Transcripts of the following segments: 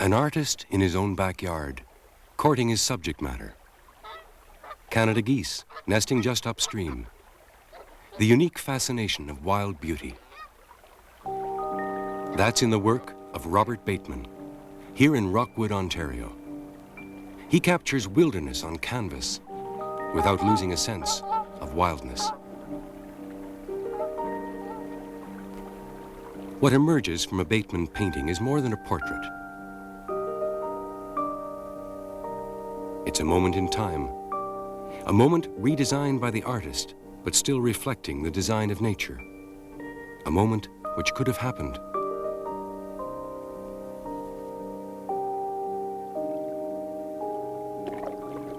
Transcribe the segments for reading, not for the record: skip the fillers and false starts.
An artist in his own backyard, courting his subject matter. Canada geese nesting just upstream. The unique fascination of wild beauty. That's in the work of Robert Bateman, here in Rockwood, Ontario. He captures wilderness on canvas without losing a sense of wildness. What emerges from a Bateman painting is more than a portrait. It's a moment in time, a moment redesigned by the artist, but still reflecting the design of nature. A moment which could have happened.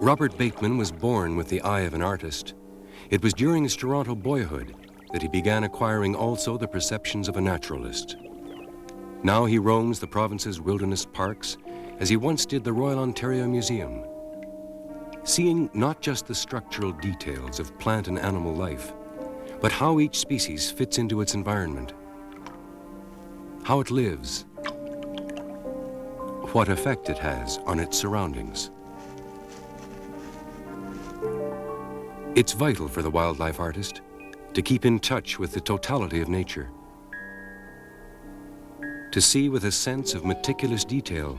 Robert Bateman was born with the eye of an artist. It was during his Toronto boyhood that he began acquiring also the perceptions of a naturalist. Now he roams the province's wilderness parks as he once did the Royal Ontario Museum, seeing not just the structural details of plant and animal life, but how each species fits into its environment, how it lives, what effect it has on its surroundings. It's vital for the wildlife artist to keep in touch with the totality of nature, to see with a sense of meticulous detail,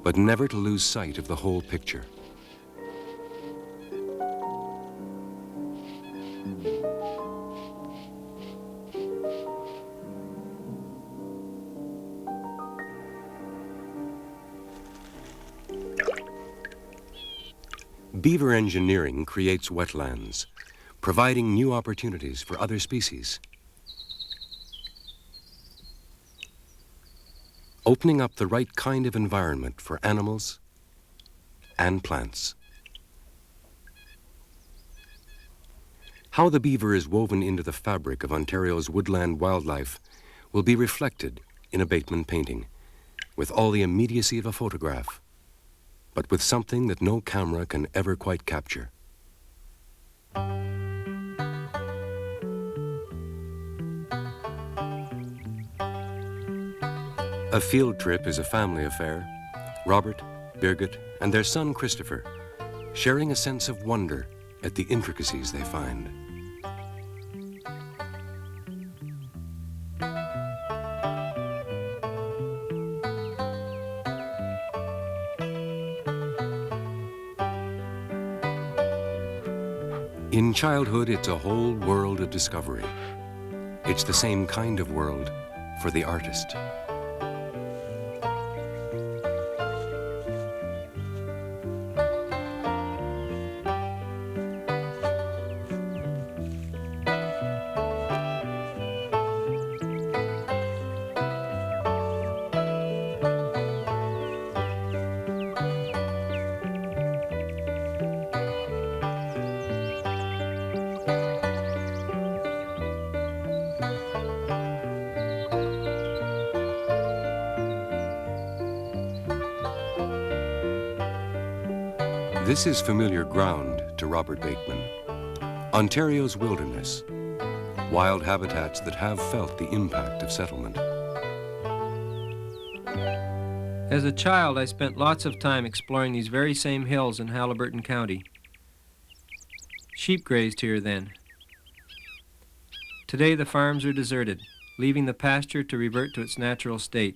but never to lose sight of the whole picture. Beaver engineering creates wetlands, providing new opportunities for other species, opening up the right kind of environment for animals and plants. How the beaver is woven into the fabric of Ontario's woodland wildlife will be reflected in a Bateman painting, with all the immediacy of a photograph, but with something that no camera can ever quite capture. A field trip is a family affair. Robert, Birgit, and their son Christopher, sharing a sense of wonder at the intricacies they find. In childhood, it's a whole world of discovery. It's the same kind of world for the artist. This is familiar ground to Robert Bateman. Ontario's wilderness, wild habitats that have felt the impact of settlement. As a child, I spent lots of time exploring these very same hills in Haliburton County. Sheep grazed here then. Today the farms are deserted, leaving the pasture to revert to its natural state.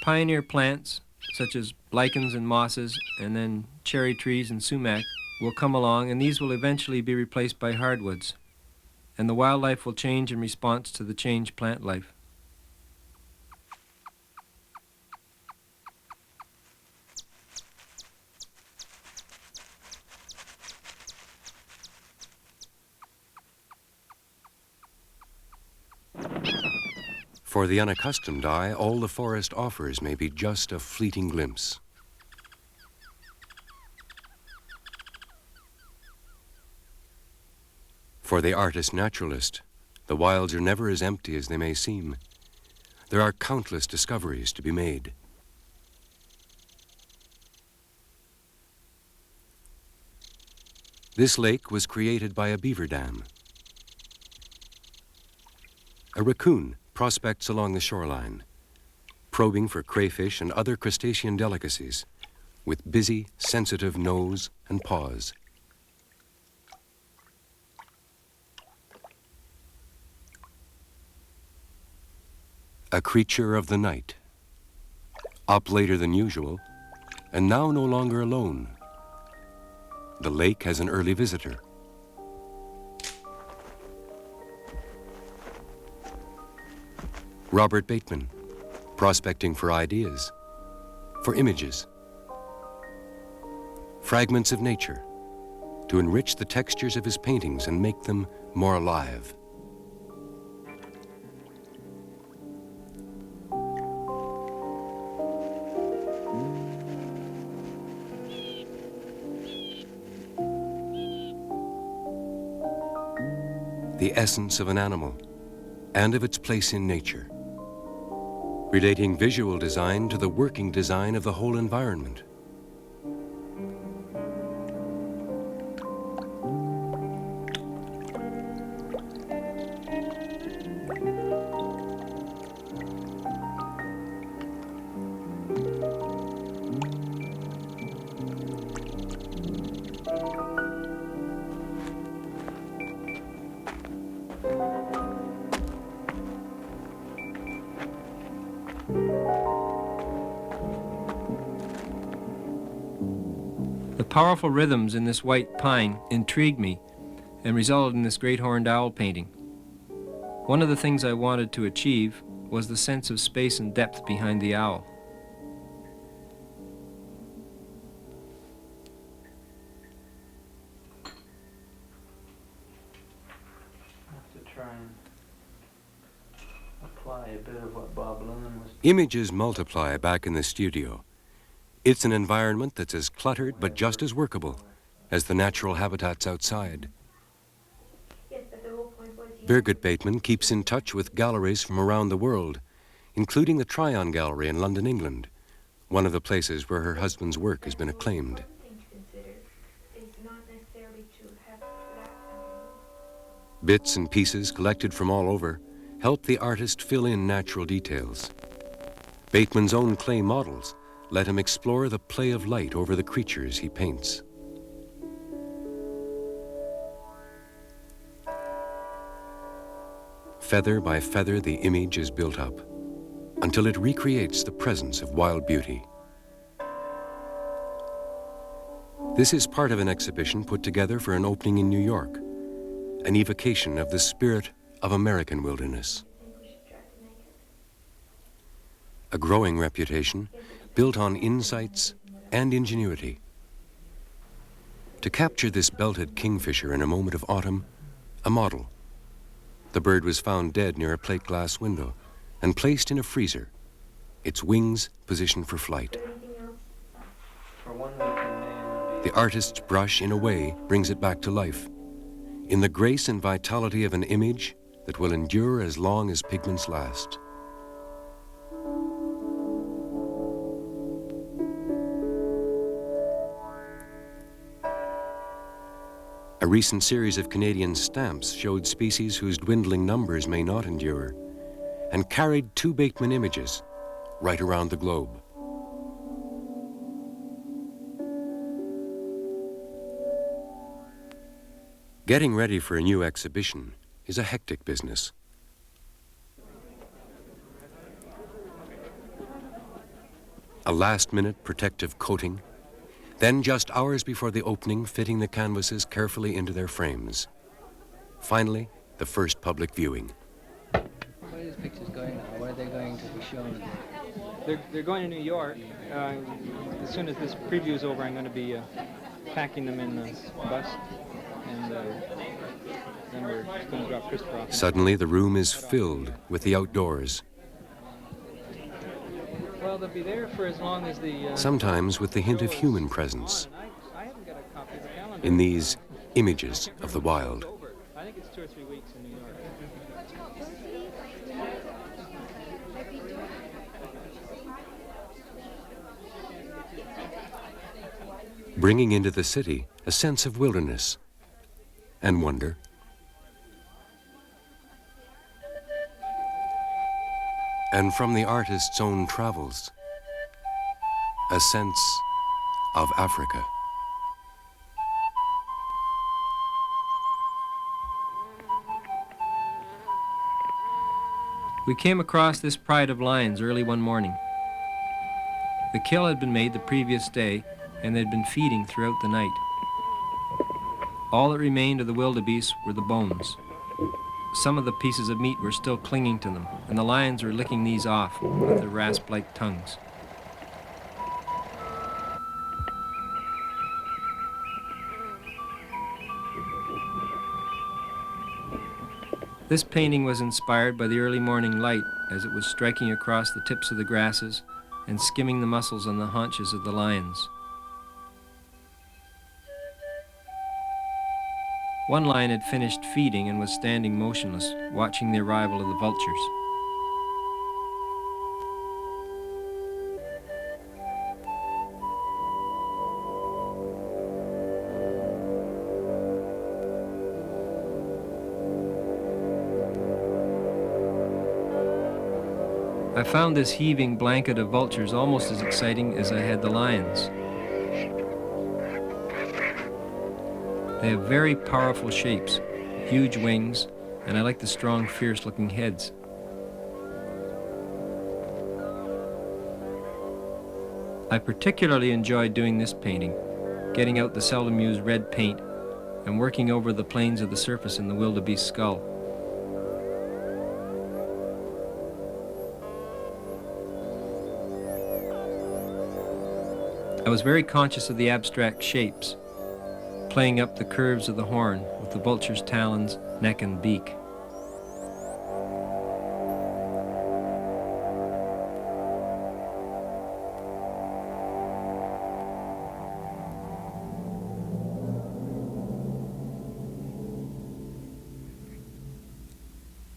Pioneer plants, such as lichens and mosses, and then cherry trees and sumac, will come along, and these will eventually be replaced by hardwoods. And the wildlife will change in response to the changed plant life. For the unaccustomed eye, all the forest offers may be just a fleeting glimpse. For the artist-naturalist, the wilds are never as empty as they may seem. There are countless discoveries to be made. This lake was created by a beaver dam. A raccoon prospects along the shoreline, probing for crayfish and other crustacean delicacies, with busy, sensitive nose and paws. A creature of the night, up later than usual, and now no longer alone. The lake has an early visitor. Robert Bateman, prospecting for ideas, for images, fragments of nature, to enrich the textures of his paintings and make them more alive. The essence of an animal and of its place in nature, relating visual design to the working design of the whole environment. The powerful rhythms in this white pine intrigued me and resulted in this great horned owl painting. One of the things I wanted to achieve was the sense of space and depth behind the owl. A bit of what Bob Lewin was. Images multiply back in the studio. It's an environment that's as cluttered but just as workable as the natural habitats outside. Birgit Bateman keeps in touch with galleries from around the world, including the Tryon Gallery in London, England, one of the places where her husband's work has been acclaimed. Bits and pieces collected from all over help the artist fill in natural details. Bateman's own clay models let him explore the play of light over the creatures he paints. Feather by feather, the image is built up until it recreates the presence of wild beauty. This is part of an exhibition put together for an opening in New York, an evocation of the spirit of American wilderness. A growing reputation built on insights and ingenuity. To capture this belted kingfisher in a moment of autumn, a model. The bird was found dead near a plate glass window and placed in a freezer, its wings positioned for flight. The artist's brush, in a way, brings it back to life, in the grace and vitality of an image that will endure as long as pigments last. A recent series of Canadian stamps showed species whose dwindling numbers may not endure, and carried two Bateman images right around the globe. Getting ready for a new exhibition is a hectic business. A last-minute protective coating, then just hours before the opening, fitting the canvases carefully into their frames. Finally, the first public viewing. Where are these pictures going now? Where are they going to be shown? They're going to New York. As soon as this preview is over, I'm going to be packing them in the bus, and then we're going to drop Christopher off. Suddenly, the room is filled with the outdoors. Well, they'll be there for as long as the... Sometimes with the hint of human presence I haven't got a copy of the calendar. in these images of the wild. I think it's 2 or 3 weeks in New York. Bringing into the city a sense of wilderness and wonder. and from the artist's own travels, a sense of Africa. We came across this pride of lions early one morning. The kill had been made the previous day, and they'd been feeding throughout the night. All that remained of the wildebeest were the bones. Some of the pieces of meat were still clinging to them, and the lions were licking these off with their rasp-like tongues. This painting was inspired by the early morning light as it was striking across the tips of the grasses and skimming the muscles on the haunches of the lions. One lion had finished feeding and was standing motionless, watching the arrival of the vultures. I found this heaving blanket of vultures almost as exciting as I had the lions. They have very powerful shapes, huge wings, and I like the strong, fierce-looking heads. I particularly enjoyed doing this painting, getting out the seldom used red paint and working over the planes of the surface in the wildebeest skull. I was very conscious of the abstract shapes, playing up the curves of the horn with the vulture's talons, neck, and beak.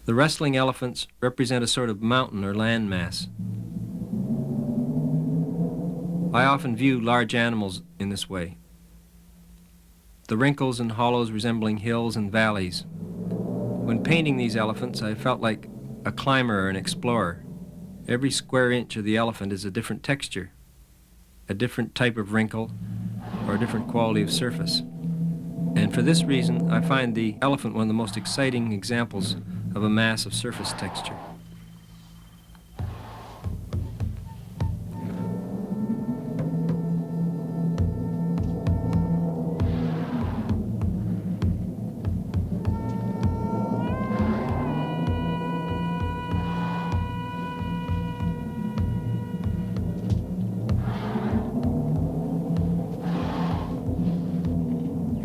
The wrestling elephants represent a sort of mountain or land mass. I often view large animals in this way. The wrinkles and hollows resembling hills and valleys. When painting these elephants, I felt like a climber or an explorer. Every square inch of the elephant is a different texture, a different type of wrinkle, or a different quality of surface. And for this reason, I find the elephant one of the most exciting examples of a mass of surface texture.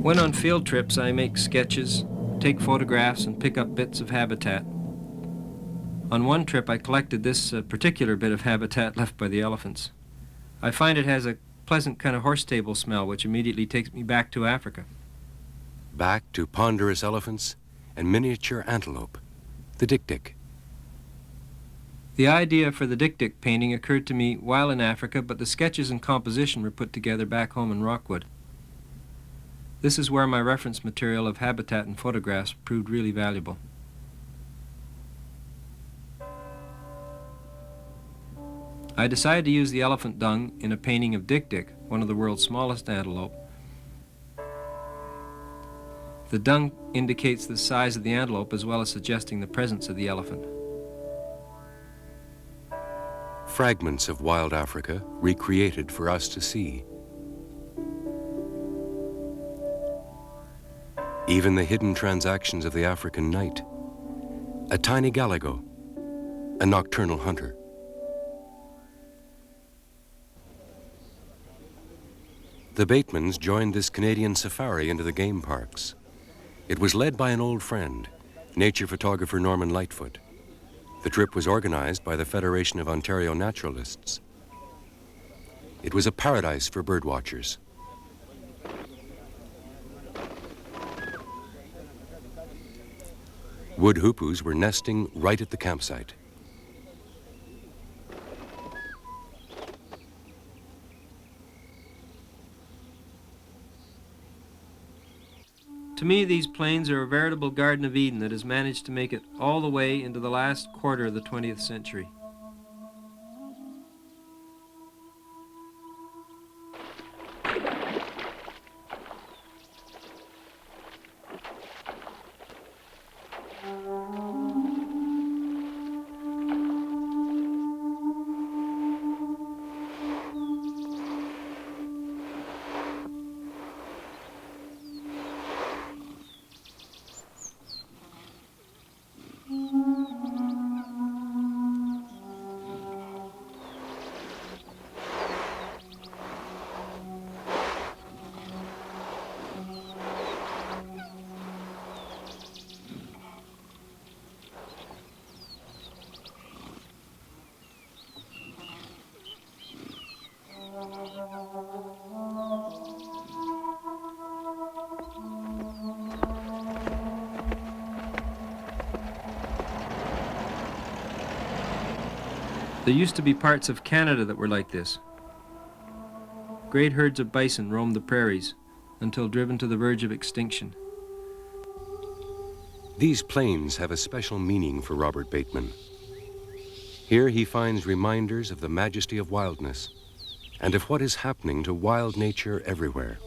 When on field trips, I make sketches, take photographs, and pick up bits of habitat. On one trip, I collected this particular bit of habitat left by the elephants. I find it has a pleasant kind of horse stable smell, which immediately takes me back to Africa. Back to ponderous elephants and miniature antelope, the dik-dik. The idea for the dik-dik painting occurred to me while in Africa, but the sketches and composition were put together back home in Rockwood. This is where my reference material of habitat and photographs proved really valuable. I decided to use the elephant dung in a painting of dik-dik, one of the world's smallest antelope. The dung indicates the size of the antelope as well as suggesting the presence of the elephant. Fragments of wild Africa recreated for us to see. Even the hidden transactions of the African night. A tiny galago, a nocturnal hunter. The Batemans joined this Canadian safari into the game parks. It was led by an old friend, nature photographer Norman Lightfoot. The trip was organized by the Federation of Ontario Naturalists. It was a paradise for birdwatchers. Wood hoopoes were nesting right at the campsite. To me, these plains are a veritable Garden of Eden that has managed to make it all the way into the last quarter of the 20th century. There used to be parts of Canada that were like this. Great herds of bison roamed the prairies until driven to the verge of extinction. These plains have a special meaning for Robert Bateman. Here he finds reminders of the majesty of wildness and of what is happening to wild nature everywhere.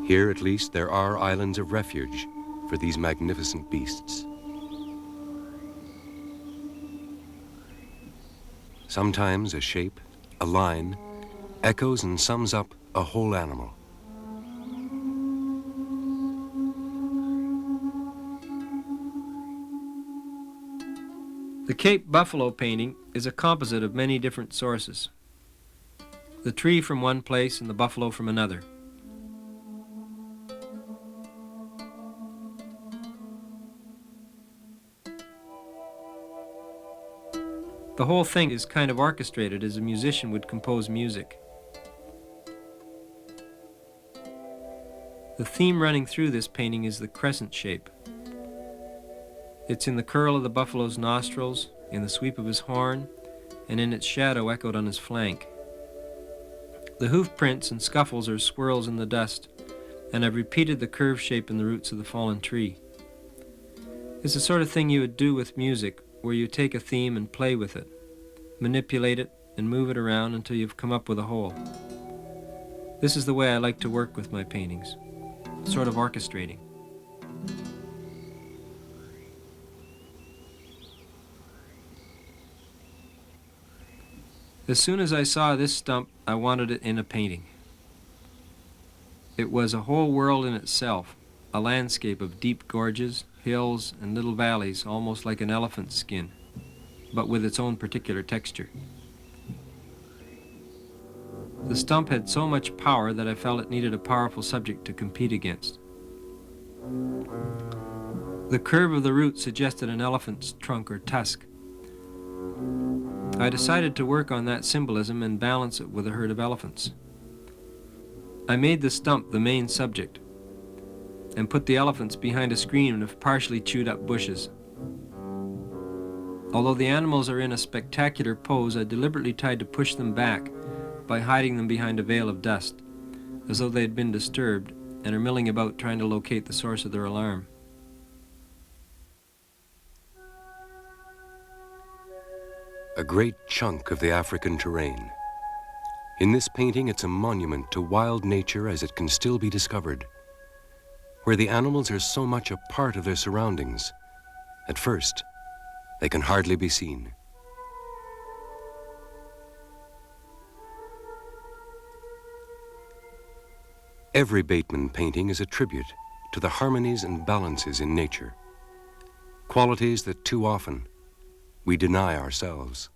Here, at least, there are islands of refuge for these magnificent beasts. Sometimes a shape, a line, echoes and sums up a whole animal. The Cape Buffalo painting is a composite of many different sources. The tree from one place and the buffalo from another. The whole thing is kind of orchestrated as a musician would compose music. The theme running through this painting is the crescent shape. It's in the curl of the buffalo's nostrils, in the sweep of his horn, and in its shadow echoed on his flank. The hoof prints and scuffles are swirls in the dust, and I've repeated the curve shape in the roots of the fallen tree. It's the sort of thing you would do with music, where you take a theme and play with it, manipulate it, and move it around until you've come up with a whole. This is the way I like to work with my paintings, sort of orchestrating. As soon as I saw this stump, I wanted it in a painting. It was a whole world in itself, a landscape of deep gorges, hills, and little valleys, almost like an elephant's skin, but with its own particular texture. The stump had so much power that I felt it needed a powerful subject to compete against. The curve of the root suggested an elephant's trunk or tusk. I decided to work on that symbolism and balance it with a herd of elephants. I made the stump the main subject and put the elephants behind a screen of partially chewed up bushes. Although the animals are in a spectacular pose, I deliberately tried to push them back by hiding them behind a veil of dust, as though they had been disturbed and are milling about trying to locate the source of their alarm. A great chunk of the African terrain. In this painting, it's a monument to wild nature as it can still be discovered, where the animals are so much a part of their surroundings. At first, they can hardly be seen. Every Bateman painting is a tribute to the harmonies and balances in nature, qualities that too often we deny ourselves.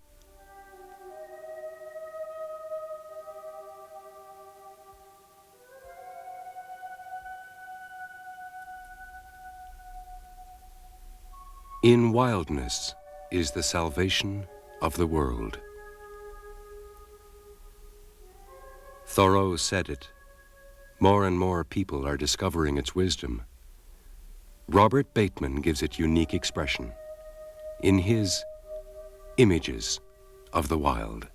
In wildness is the salvation of the world. Thoreau said it. More and more people are discovering its wisdom. Robert Bateman gives it unique expression in his Images of the Wild.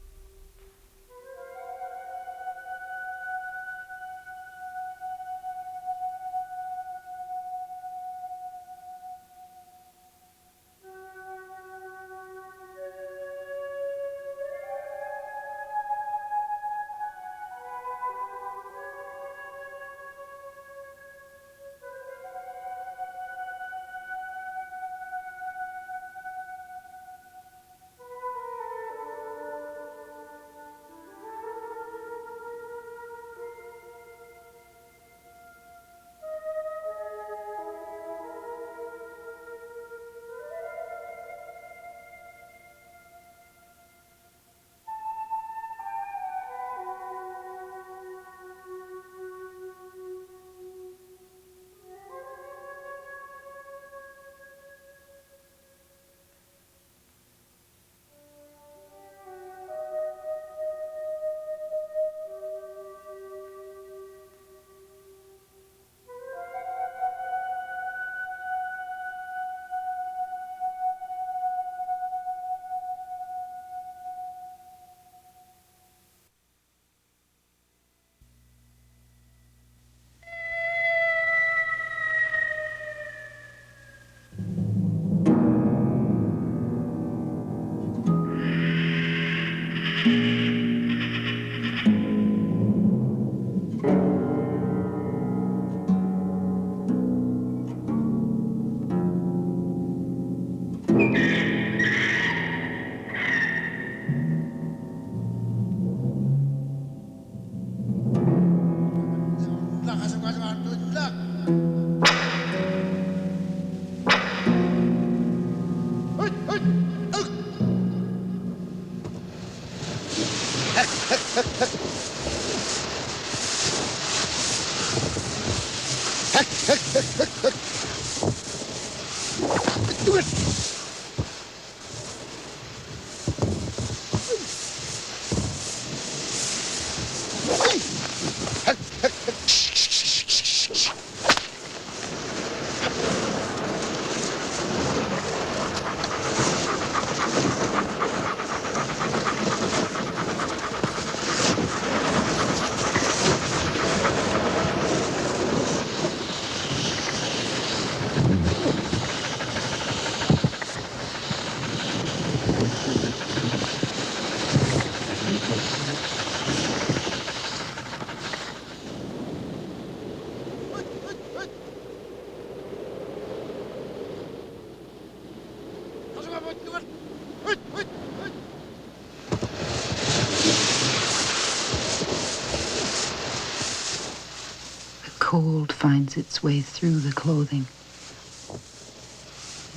Cold finds its way through the clothing.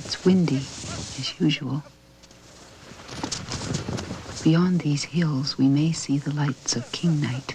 It's windy, as usual. Beyond these hills, we may see the lights of King Night.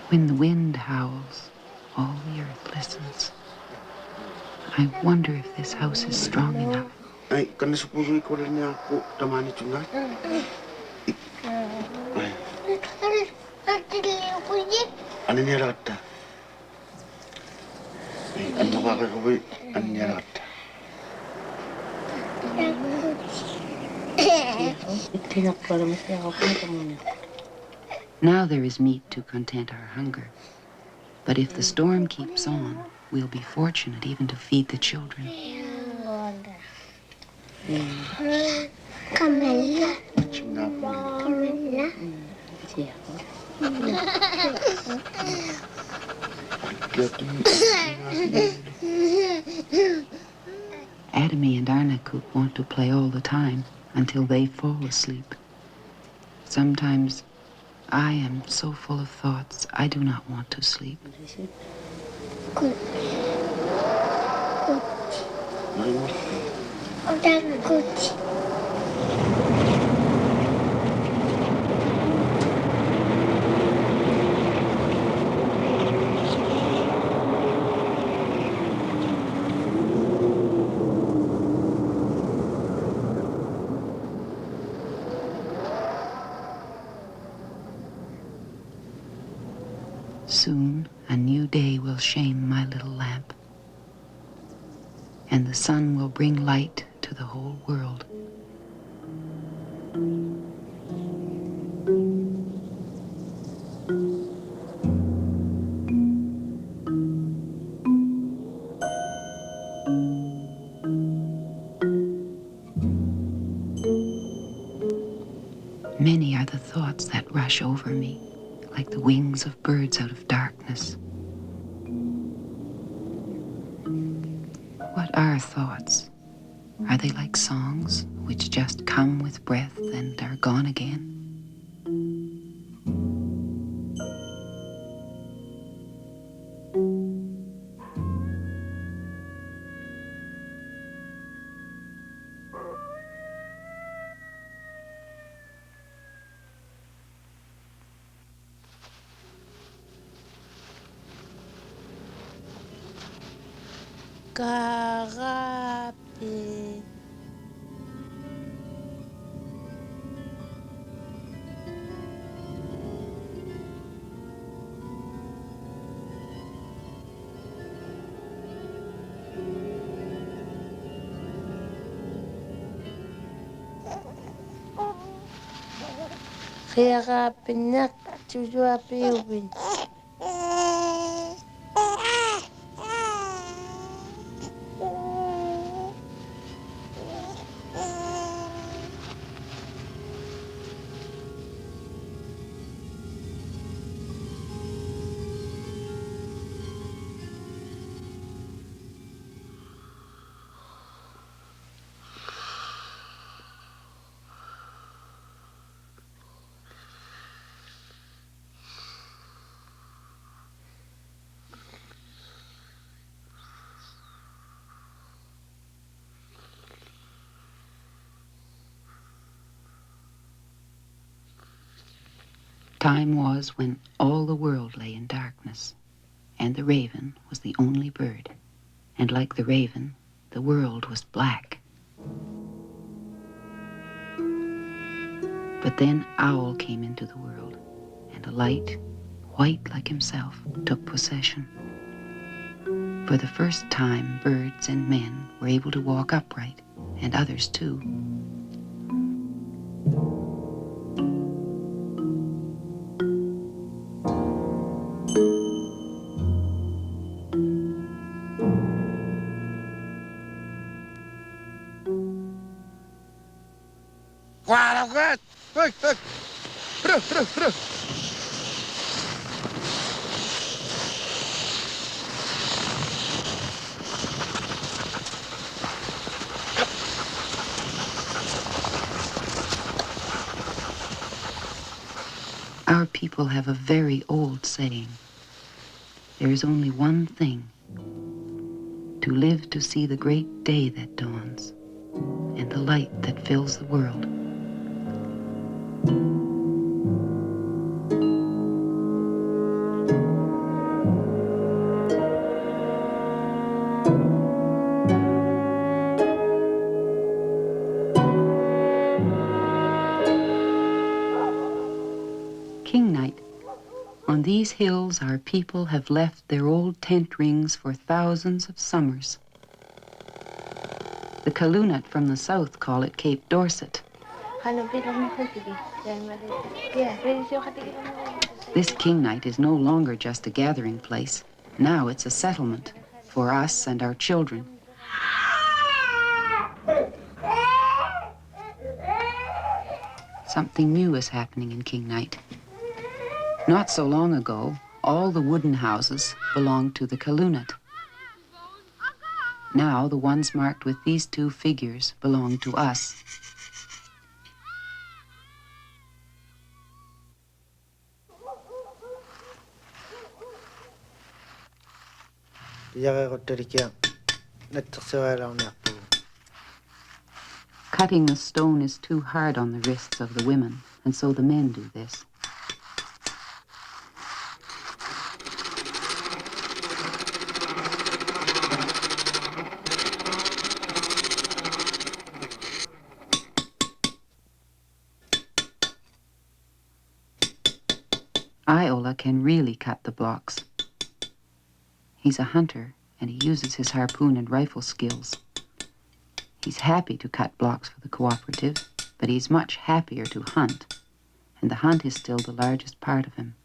When the wind howls, all the earth listens. I wonder if this house is strong enough. Now there is meat to content our hunger. But if the storm keeps on, we'll be fortunate even to feed the children. Adamy and Arnakuk want to play all the time until they fall asleep. Sometimes I am so full of thoughts, I do not want to sleep. Soon a new day will shame my little lamp, and the sun will bring light to the whole world. Many are the thoughts that rush over me, like the wings of birds out of darkness. What What are thoughts? Are they like songs which just come with breath and are gone again? Karapi. Karapi nak tujuh api ubin. Time was when all the world lay in darkness, and the raven was the only bird. And like the raven, the world was black. But then Owl came into the world, and a light, white like himself, took possession. For the first time, birds and men were able to walk upright, and others too. Our people have a very old saying. There is only one thing: to live to see the great day that dawns and the light that fills the world. King Night. On these hills our people have left their old tent rings for thousands of summers. The Kalunat from the south call it Cape Dorset. This King Night is no longer just a gathering place. Now it's a settlement for us and our children. Something new is happening in King Night. Not so long ago, all the wooden houses belonged to the Kalunat. Now the ones marked with these two figures belong to us. Cutting the stone is too hard on the wrists of the women, and so the men do this. Iola can really cut the blocks. He's a hunter, and he uses his harpoon and rifle skills. He's happy to cut blocks for the cooperative, but he's much happier to hunt, and the hunt is still the largest part of him.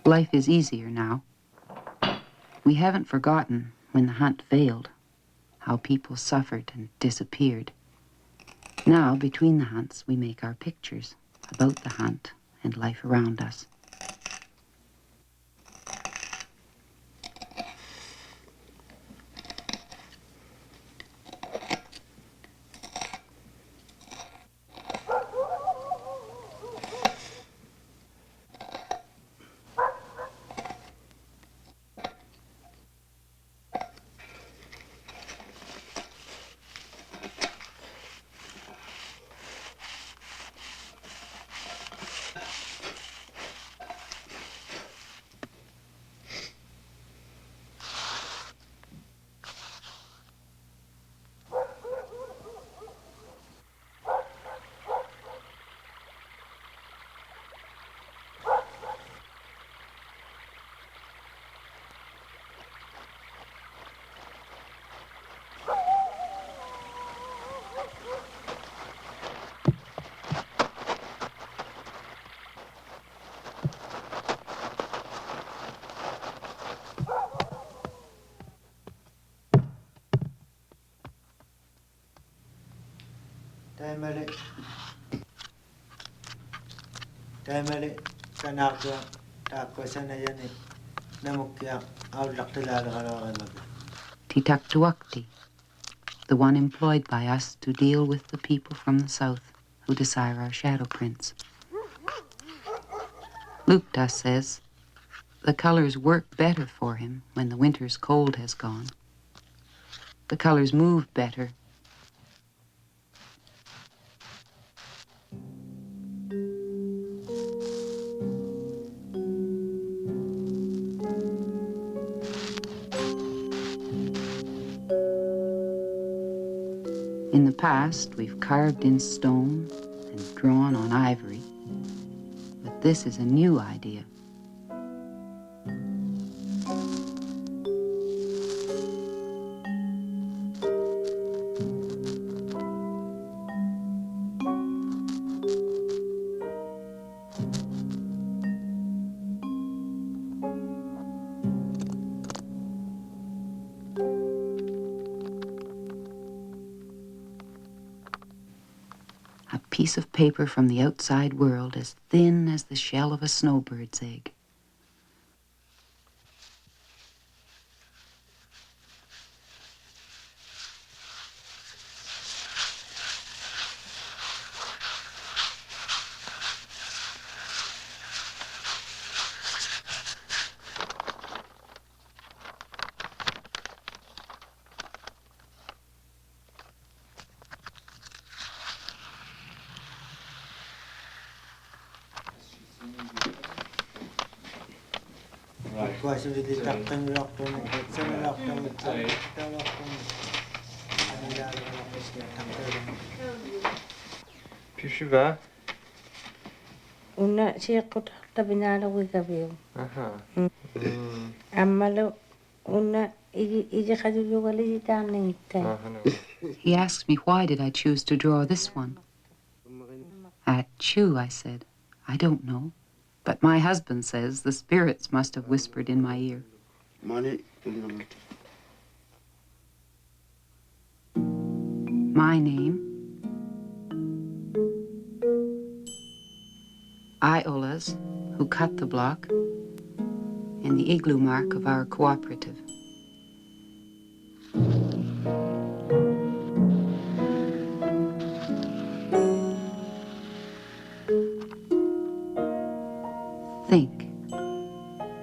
Life is easier now. We haven't forgotten when the hunt failed, how people suffered and disappeared. Now, between the hunts, we make our pictures about the hunt and life around us. Taimali kanakya takwasanayani namukya outlaktalagalagalag. Titaktuakti, the one employed by us to deal with the people from the south who desire our shadow prints. Lukta says the colors work better for him when the winter's cold has gone. The colors move better. In the past, we've carved in stone and drawn on ivory, but this is a new idea. A piece of paper from the outside world as thin as the shell of a snowbird's egg. Pishiva. Una siqut tabinala wikabiu. Aha. Amalo una iji khadiju wali tanita. He asked me why did I choose to draw this one. Achoo, I said. I don't know. But my husband says the spirits must have whispered in my ear. My name, Iolas, who cut the block, and the igloo mark of our cooperative. Think,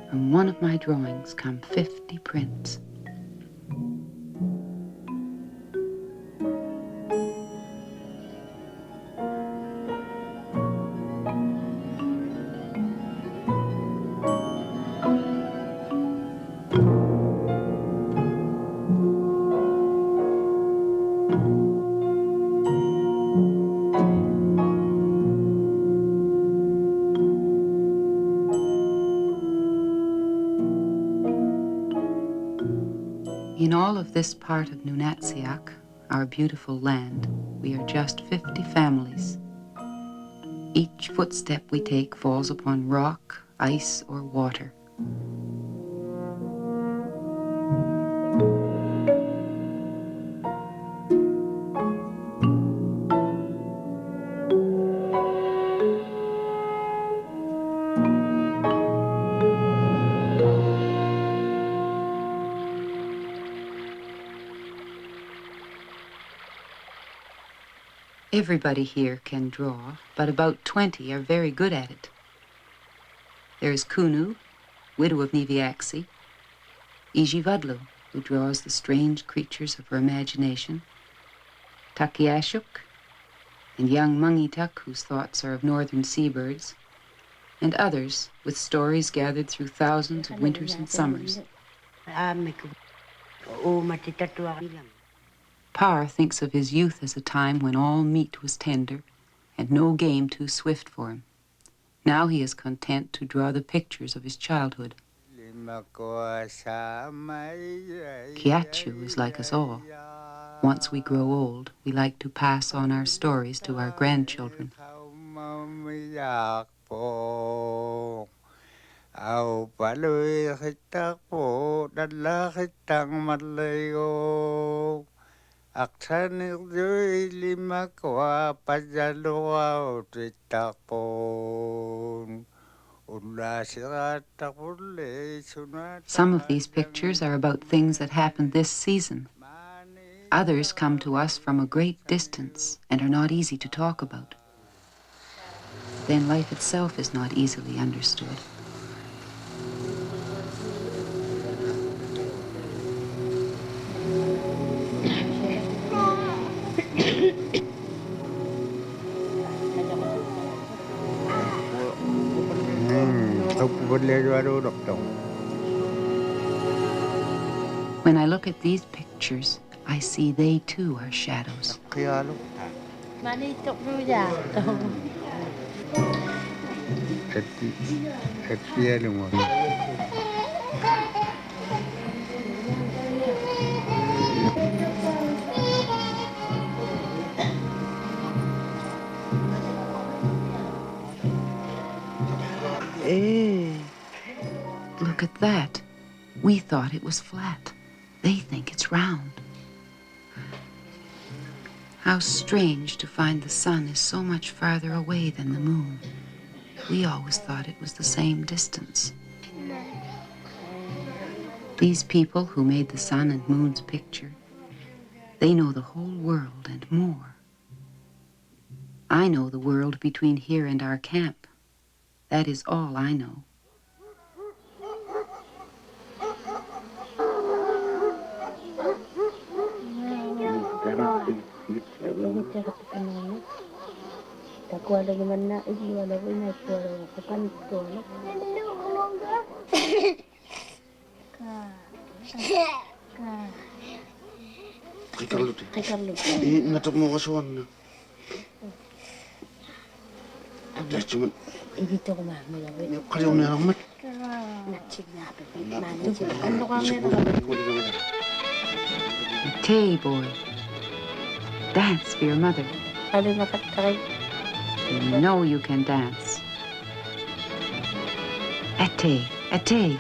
from one of my drawings come 50 prints. In all of this part of Nunatsiaq, our beautiful land, we are just 50 families. Each footstep we take falls upon rock, ice, or water. Everybody here can draw, but about 20 are very good at it. There is Kunu, widow of Niviaxi, Ijivadlu, who draws the strange creatures of her imagination, Takiashuk, and young Mungituk, whose thoughts are of northern seabirds, and others with stories gathered through thousands of winters and summers. Par thinks of his youth as a time when all meat was tender and no game too swift for him. Now he is content to draw the pictures of his childhood. Kiachu is like us all. Once we grow old, we like to pass on our stories to our grandchildren. Some of these pictures are about things that happened this season. Others come to us from a great distance and are not easy to talk about. Then life itself is not easily understood. When I look at these pictures, I see they too are shadows. Look at that. We thought it was flat. They think it's round. How strange to find the sun is so much farther away than the moon. We always thought it was the same distance. These people who made the sun and moon's picture, they know the whole world and more. I know the world between here and our camp. That is all I know. Tay, boy. Dance for your mother. You know you can dance. Ate, ate.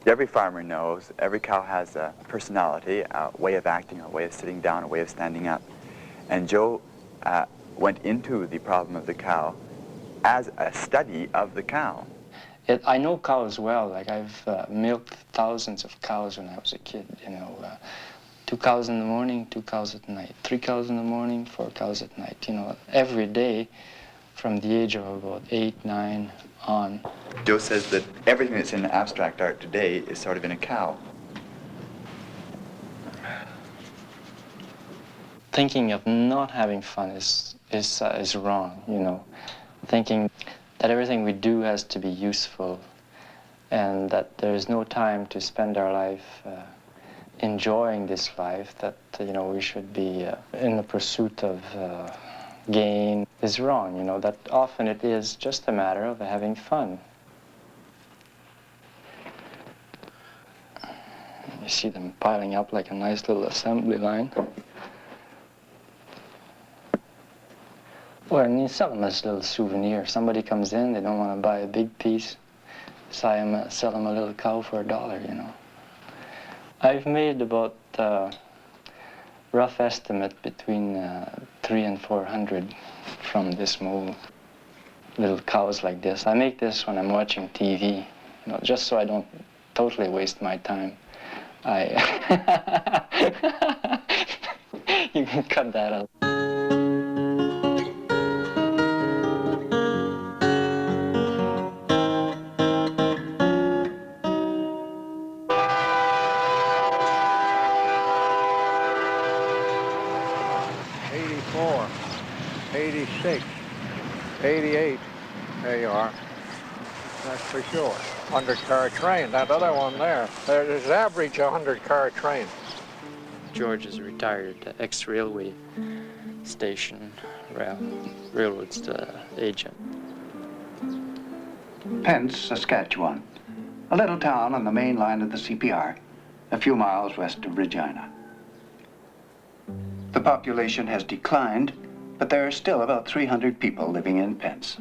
Every farmer knows every cow has a personality, a way of acting, a way of sitting down, a way of standing up. And Joe went into the problem of the cow as a study of the cow. I know cows well. Like I've milked thousands of cows when I was a kid, you know. 2 cows in the morning, 2 cows at night, 3 cows in the morning, 4 cows at night, you know, every day from the age of about 8, 9 on. Joe says that everything that's in abstract art today is sort of in a cow. Thinking of not having fun is wrong, you know. Thinking that everything we do has to be useful and that there is no time to spend our life enjoying this life, that, you know, we should be in the pursuit of gain is wrong, you know, that often it is just a matter of having fun. You see them piling up like a nice little assembly line. Well, and you sell them as a little souvenir. Somebody comes in, they don't want to buy a big piece, sell them a little cow for $1, you know. I've made about, rough estimate, between 300 and 400 from this mold. Little cows like this. I make this when I'm watching TV, you know, just so I don't totally waste my time. You can cut that out. '84, '86, '88. There you are. That's for sure. 100-car train. That other one there. There's average 100-car train. George is a retired ex-railway station railroad agent. Pence, Saskatchewan, a little town on the main line of the CPR, a few miles west of Regina. The population has declined, but there are still about 300 people living in Pence.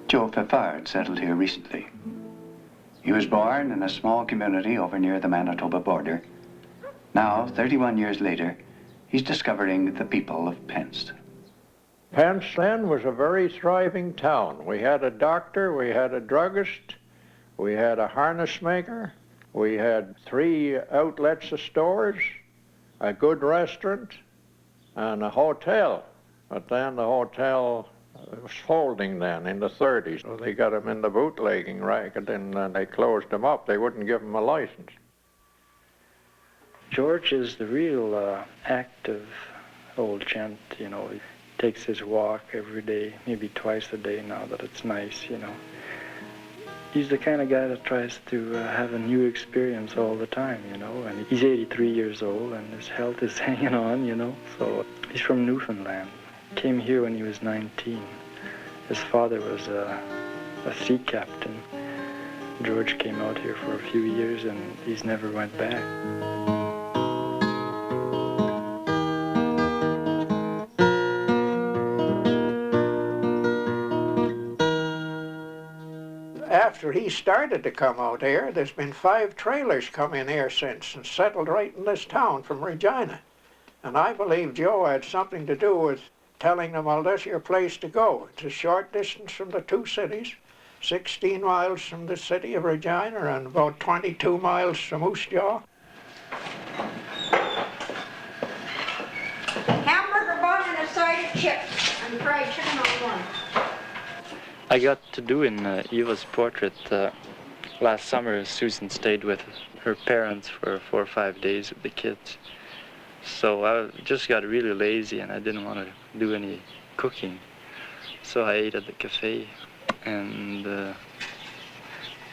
Joe Feffard settled here recently. He was born in a small community over near the Manitoba border. Now, 31 years later, he's discovering the people of Pence. Pence then was a very thriving town. We had a doctor, we had a druggist, we had a harness maker, we had 3 outlets of stores, a good restaurant, and a hotel. But then the hotel was folding then in the 30s. So they got him in the bootlegging racket and they closed him up. They wouldn't give him a license. George is the real active old gent, you know. He takes his walk every day, maybe twice a day now that it's nice, you know. He's the kind of guy that tries to have a new experience all the time, you know. And he's 83 years old and his health is hanging on, you know. So he's from Newfoundland. Came here when he was 19. His father was a sea captain. George came out here for a few years and he's never went back. After he started to come out here, there's been 5 trailers come in here since and settled right in this town from Regina. And I believe Joe had something to do with telling them, well, that's your place to go. It's a short distance from the 2 cities, 16 miles from the city of Regina and about 22 miles from Moose Jaw. Hamburger bun and a side of chips and fried chicken on one. I got to do in Eva's portrait last summer. Susan stayed with her parents for 4 or 5 days with the kids. So I just got really lazy and I didn't want to do any cooking. So I ate at the cafe and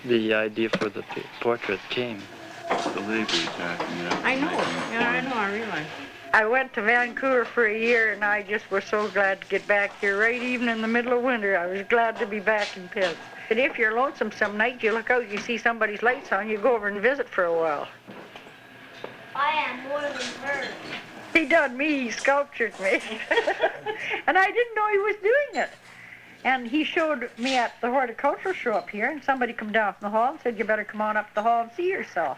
the idea for the portrait came. I know, I realize. I went to Vancouver for a year and I just was so glad to get back here right even in the middle of winter. I was glad to be back in Pence. And if you're lonesome some night, you look out, you see somebody's lights on, you go over and visit for a while. I am more than her. He done me, he sculptured me. And I didn't know he was doing it. And he showed me at the horticultural show up here, and somebody come down from the hall and said, you better come on up the hall and see yourself.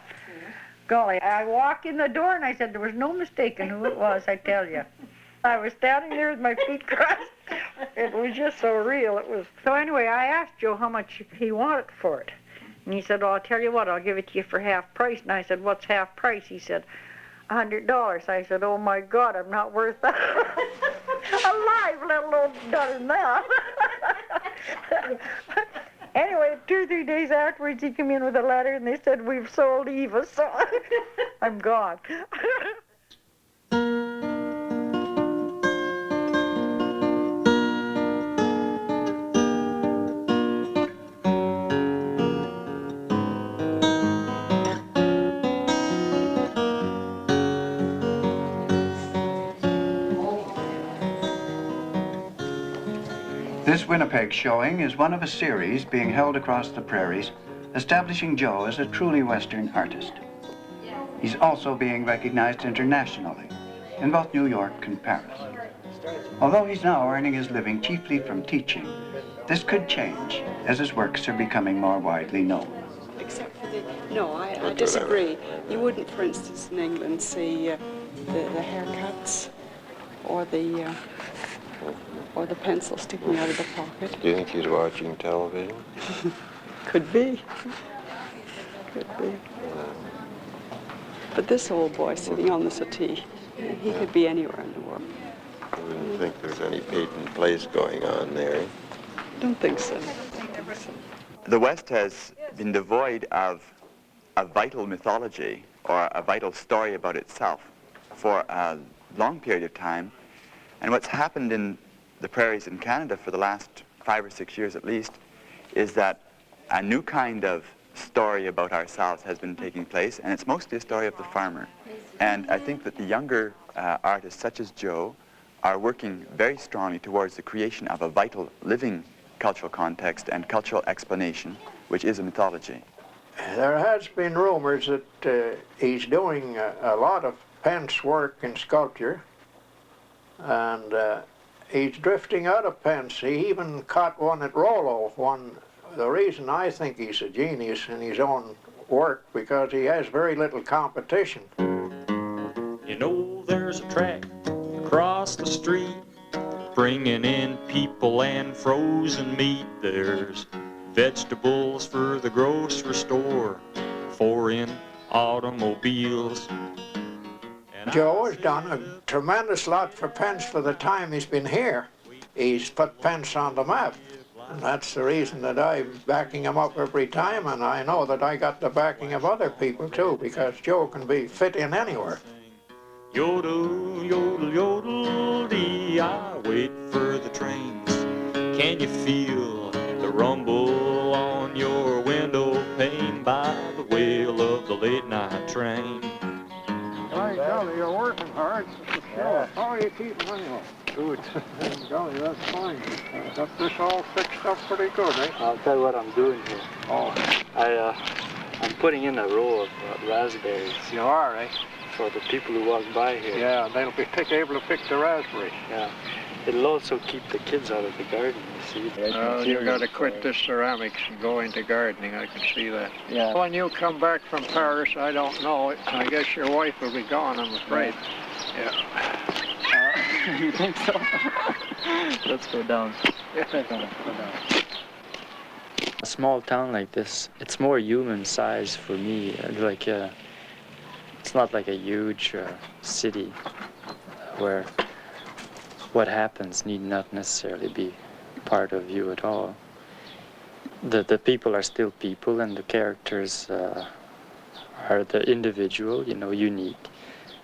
Golly, I walked in the door and I said there was no mistaking who it was, I tell you. I was standing there with my feet crossed. It was just so real. It was. So anyway, I asked Joe how much he wanted for it. And he said, oh, I'll tell you what, I'll give it to you for half price. And I said, what's half price? He said, $100. I said, oh my God, I'm not worth that. Alive, let alone done now. Anyway, 2 or 3 days afterwards, he came in with a letter, and they said, we've sold Eva, so I'm gone. This Winnipeg showing is one of a series being held across the prairies, establishing Joe as a truly Western artist. He's also being recognized internationally in both New York and Paris. Although he's now earning his living chiefly from teaching, this could change as his works are becoming more widely known. Except for the, no, I disagree. You wouldn't, for instance, in England see the haircuts or the pencil sticking out of the pocket. Do you think he's watching television? Could be. Could be. But this old boy sitting on the settee, he could be anywhere in the world. I wouldn't think there's any patent place going on there. Don't think so. The West has been devoid of a vital mythology or a vital story about itself for a long period of time. And what's happened in the prairies in Canada for the last 5 or 6 years at least is that a new kind of story about ourselves has been taking place, and it's mostly a story of the farmer. And I think that the younger artists such as Joe are working very strongly towards the creation of a vital living cultural context and cultural explanation, which is a mythology. There has been rumors that he's doing a lot of Pence work in sculpture, and he's drifting out of Pence. He even caught one at Rollo. The reason I think he's a genius in his own work, because he has very little competition. You know there's a track across the street bringing in people and frozen meat. There's vegetables for the grocery store, foreign automobiles. Joe has done a tremendous lot for Pence for the time he's been here. He's put Pence on the map. And that's the reason that I'm backing him up every time, and I know that I got the backing of other people too, because Joe can be fit in anywhere. Yodel, yodel, yodel, dee, I wait for the trains. Can you feel the rumble on your window pane by the wail of the late night train? By golly, you're working hard. Yeah. How are you keeping anyway? Good. Golly, that's fine. Got this all fixed up pretty good, eh? I'll tell you what I'm doing here. Oh. I'm putting in a row of raspberries. You are, eh? For the people who walk by here. Yeah, they'll be able to pick the raspberry. Yeah. It'll also keep the kids out of the garden, you see. Well, you got to quit this ceramics and go into gardening, I can see that. Yeah. When you come back from Paris, I don't know. I guess your wife will be gone, I'm afraid. Yeah. You think so? Let's go down. A small town like this, it's more human size for me. It's not like a huge city where what happens need not necessarily be part of you at all. The people are still people, and the characters are the individual, unique.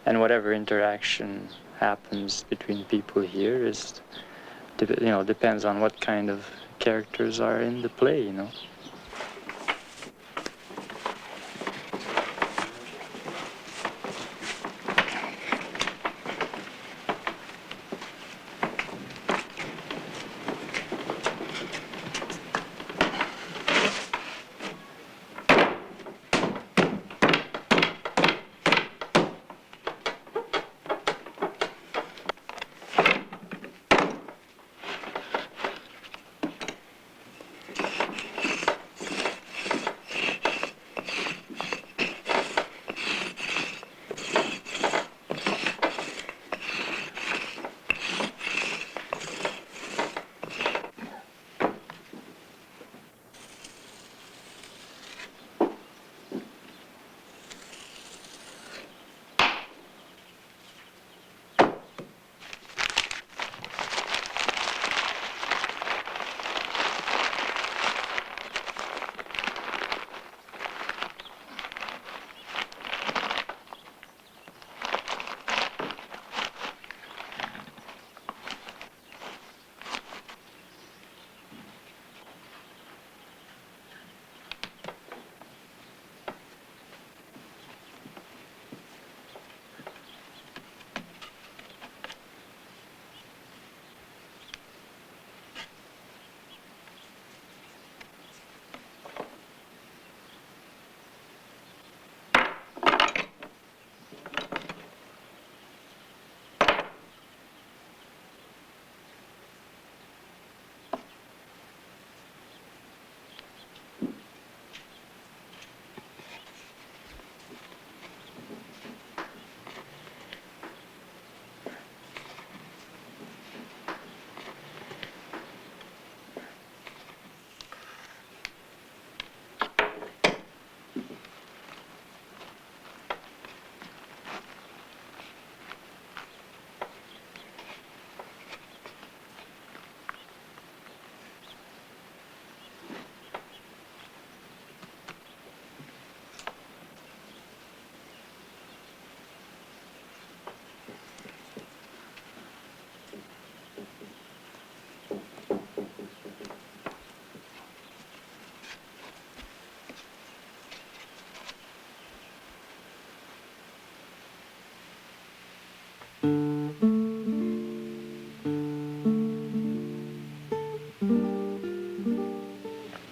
And whatever interaction happens between people here is, depends on what kind of characters are in the play,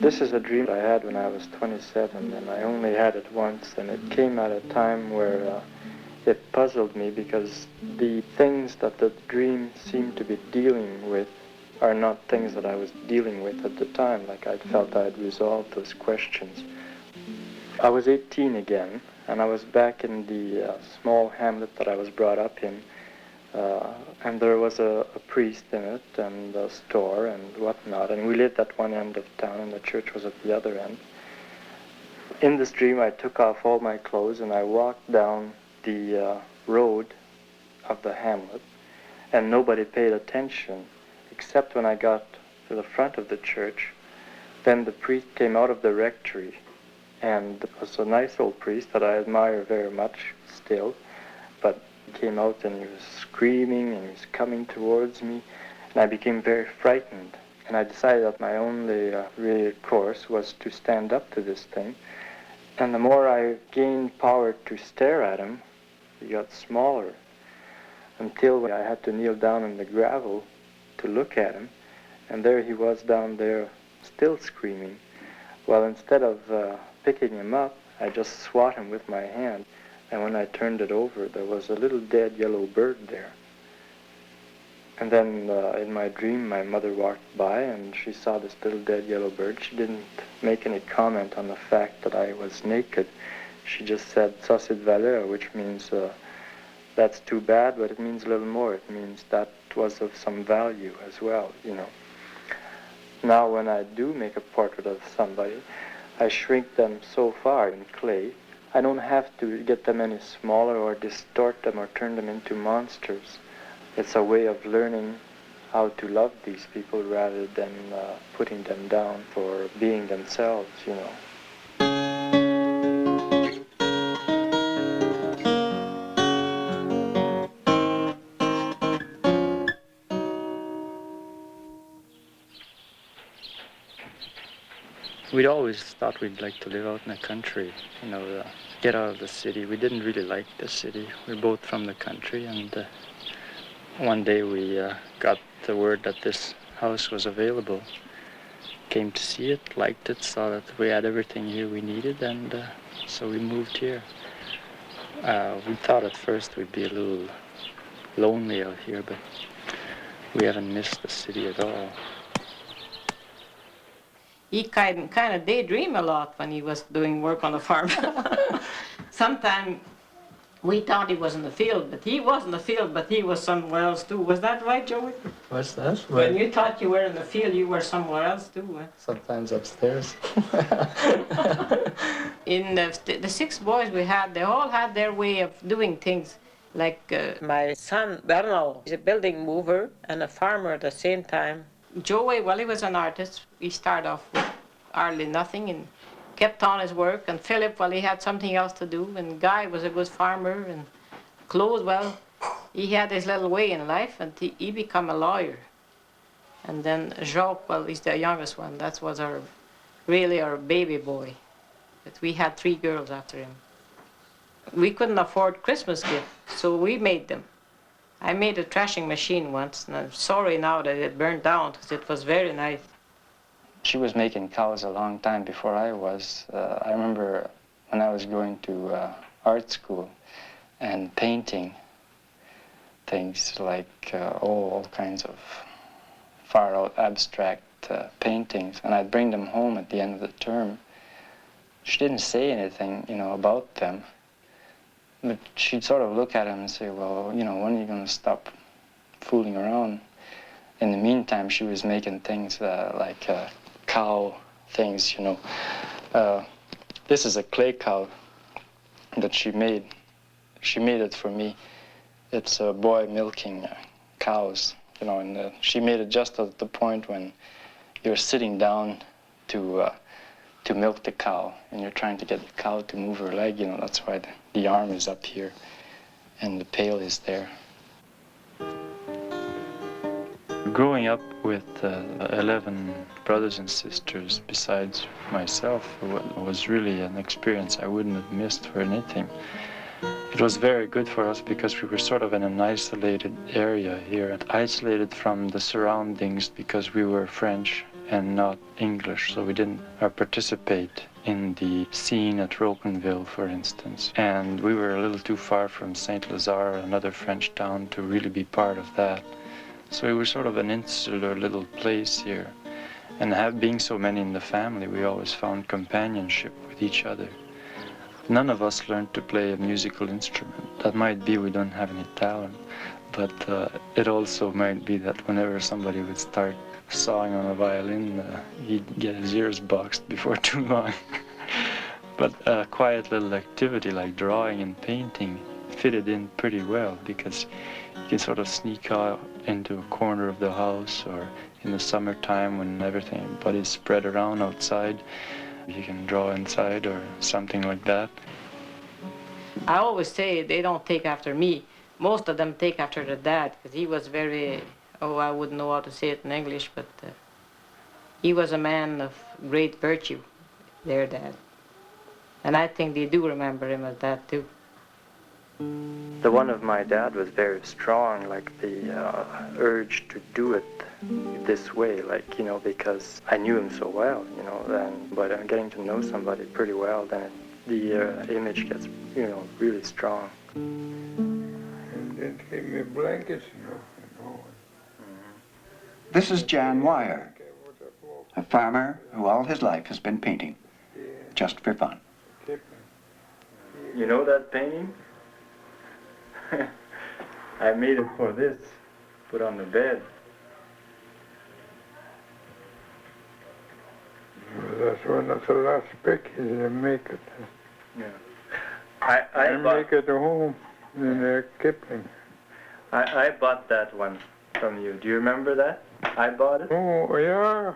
This is a dream I had when I was 27, and I only had it once, and it came at a time where it puzzled me because the things that the dream seemed to be dealing with are not things that I was dealing with at the time. Like I felt I had resolved those questions. I was 18 again, and I was back in the small hamlet that I was brought up in. And there was a priest in it, and a store, and whatnot. And we lived at one end of town, and the church was at the other end. In this dream, I took off all my clothes, and I walked down the road of the hamlet, and nobody paid attention, except when I got to the front of the church. Then the priest came out of the rectory, and it was a nice old priest that I admire very much still, but he came out and he was screaming and he was coming towards me, and I became very frightened. And I decided that my only real course was to stand up to this thing. And the more I gained power to stare at him, he got smaller, until I had to kneel down in the gravel to look at him. And there he was down there, still screaming. Well, instead of picking him up, I just swat him with my hand. And when I turned it over, there was a little dead yellow bird there. And then in my dream, my mother walked by and she saw this little dead yellow bird. She didn't make any comment on the fact that I was naked. She just said, "Ça c'est de valeur," which means that's too bad, but it means a little more. It means that was of some value as well, you know. Now when I do make a portrait of somebody, I shrink them so far in clay, I don't have to get them any smaller or distort them or turn them into monsters. It's a way of learning how to love these people rather than putting them down for being themselves, you know. We'd always thought we'd like to live out in the country, you know, get out of the city. We didn't really like the city. We're both from the country, and one day we got the word that this house was available. Came to see it, liked it, saw that we had everything here we needed, and so we moved here. We thought at first we'd be a little lonely out here, but we haven't missed the city at all. He kind of daydream a lot when he was doing work on the farm. Sometimes we thought he was in the field, but he was in the field, but he was somewhere else too. Was that right, Joey? What's that? When you thought you were in the field, you were somewhere else too. Sometimes upstairs. In the 6 boys we had, they all had their way of doing things. Like my son, Bernal, is a building mover and a farmer at the same time. Joey, well, he was an artist. He started off with hardly nothing and kept on his work. And Philip, well, he had something else to do. And Guy was a good farmer. And Claude, well, he had his little way in life, and he became a lawyer. And then Jacques, well, he's the youngest one. That was really our baby boy. But we had 3 girls after him. We couldn't afford Christmas gifts, so we made them. I made a thrashing machine once, and I'm sorry now that it burned down, because it was very nice. She was making cows a long time before I was. I remember when I was going to art school and painting things like all kinds of far-out abstract paintings, and I'd bring them home at the end of the term. She didn't say anything, you know, about them. But she'd sort of look at him and say, well, you know, when are you going to stop fooling around? In the meantime, she was making things like cow things, you know. This is a clay cow that she made. She made it for me. It's a boy milking cows, you know, and she made it just at the point when you're sitting down to milk the cow, and you're trying to get the cow to move her leg, you know, that's why the arm is up here and the pail is there. Growing up with 11 brothers and sisters besides myself was really an experience I wouldn't have missed for anything. It was very good for us because we were sort of in an isolated area here, isolated from the surroundings because we were French and not English, so we didn't participate in the scene at Rocanville, for instance. And we were a little too far from Saint Lazare, another French town, to really be part of that. So we were sort of an insular little place here. And being so many in the family, we always found companionship with each other. None of us learned to play a musical instrument. That might be we don't have any talent, but it also might be that whenever somebody would start sawing on a violin, he'd get his ears boxed before too long. But a quiet little activity like drawing and painting fitted in pretty well, because you can sort of sneak out into a corner of the house, or in the summertime when everybody's spread around outside, you can draw inside or something like that. I always say they don't take after me. Most of them take after their dad, because he was very, I wouldn't know how to say it in English, but he was a man of great virtue, their dad. And I think they do remember him as that too. The one of my dad was very strong, like the urge to do it this way, like, you know, because I knew him so well, you know, but I'm getting to know somebody pretty well, then the image gets, you know, really strong. And then give me blankets, This is Jan Wire, a farmer who all his life has been painting, just for fun. You know that painting? I made it for this, put on the bed. That's one of the last pictures they make it. Yeah. I make it at home in Kipling. I bought that one from you. Do you remember that? I bought it? Oh, yeah.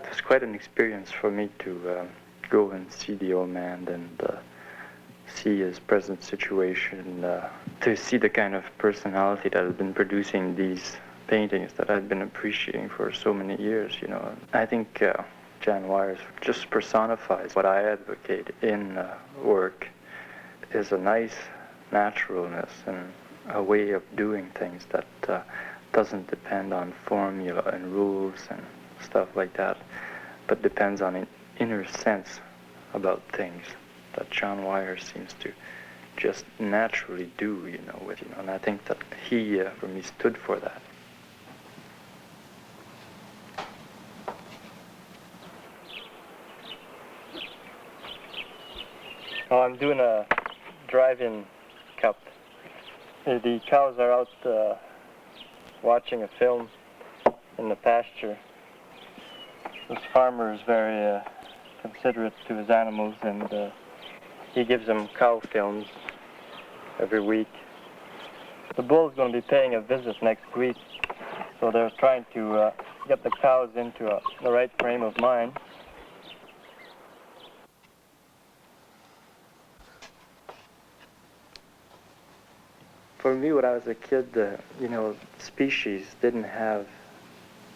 It was quite an experience for me to go and see the old man and see his present situation, to see the kind of personality that has been producing these paintings that I've been appreciating for so many years, you know. I think Jan Wires just personifies what I advocate in work, is a nice naturalness and a way of doing things that doesn't depend on formula and rules and stuff like that, but depends on an inner sense about things that John Wire seems to just naturally do, you know, and I think that he, for me, stood for that. Oh, I'm doing a drive-in cup. The cows are out watching a film in the pasture. This farmer is very considerate to his animals, and he gives them cow films every week. The bull's going to be paying a visit next week, so they're trying to get the cows into the right frame of mind. For me, when I was a kid, you know, species didn't have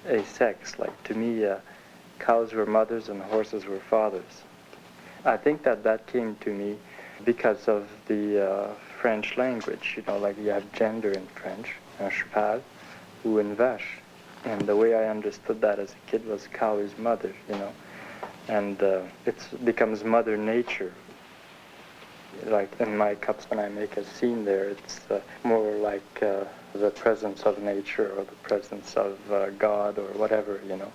a sex. Like, to me, cows were mothers and horses were fathers. I think that came to me because of the French language. You know, like you have gender in French, un cheval, ou une vache. And the way I understood that as a kid was cow is mother, you know. And it becomes Mother Nature. Like in my cups, when I make a scene there, it's more like the presence of nature or the presence of God or whatever, you know.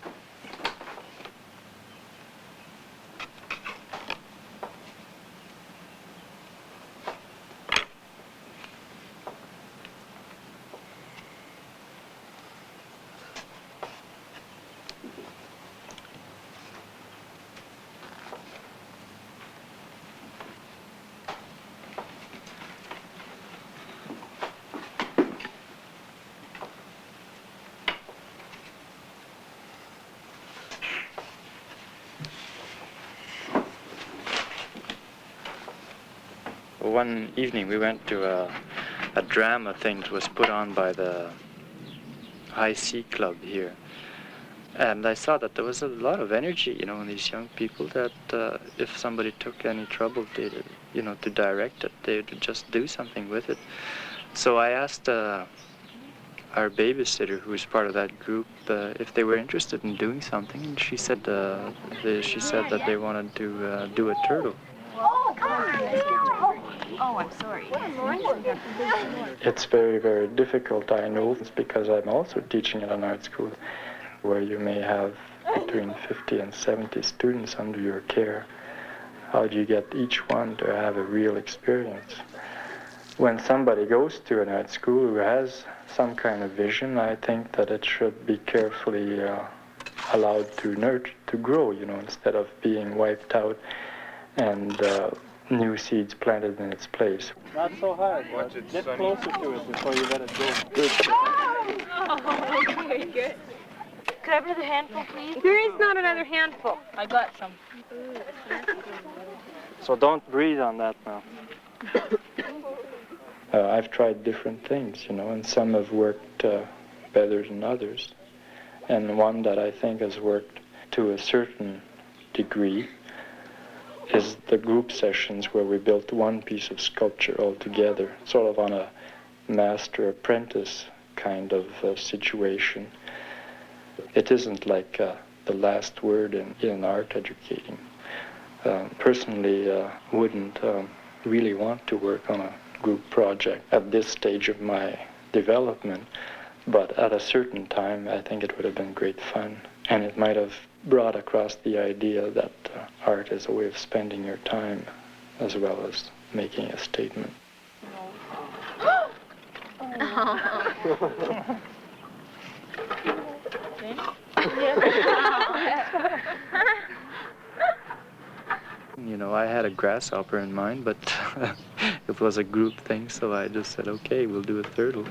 One evening we went to a drama thing that was put on by the High Sea Club here. And I saw that there was a lot of energy, you know, in these young people, that if somebody took any trouble to, you know, to direct it, they would just do something with it. So I asked our babysitter, who was part of that group, if they were interested in doing something, and she said that they wanted to do a turtle. Oh, come on. Oh, I'm sorry. It's very, very difficult, I know. It's because I'm also teaching at an art school where you may have between 50 and 70 students under your care. How do you get each one to have a real experience? When somebody goes to an art school who has some kind of vision, I think that it should be carefully allowed to nurture, to grow, instead of being wiped out and new seeds planted in its place. Not so hard. Get closer to it before you let it go. Good. Oh, okay, good. Could I have another handful, please? There is not another handful. I got some. So don't breathe on that now. I've tried different things, and some have worked better than others. And one that I think has worked to a certain degree is the group sessions where we built one piece of sculpture all together, sort of on a master-apprentice kind of situation. It isn't like the last word in art educating. Personally, wouldn't really want to work on a group project at this stage of my development, but at a certain time, I think it would have been great fun. And it might have brought across the idea that art is a way of spending your time as well as making a statement. I had a grasshopper in mind, but it was a group thing, so I just said, okay, we'll do a turtle.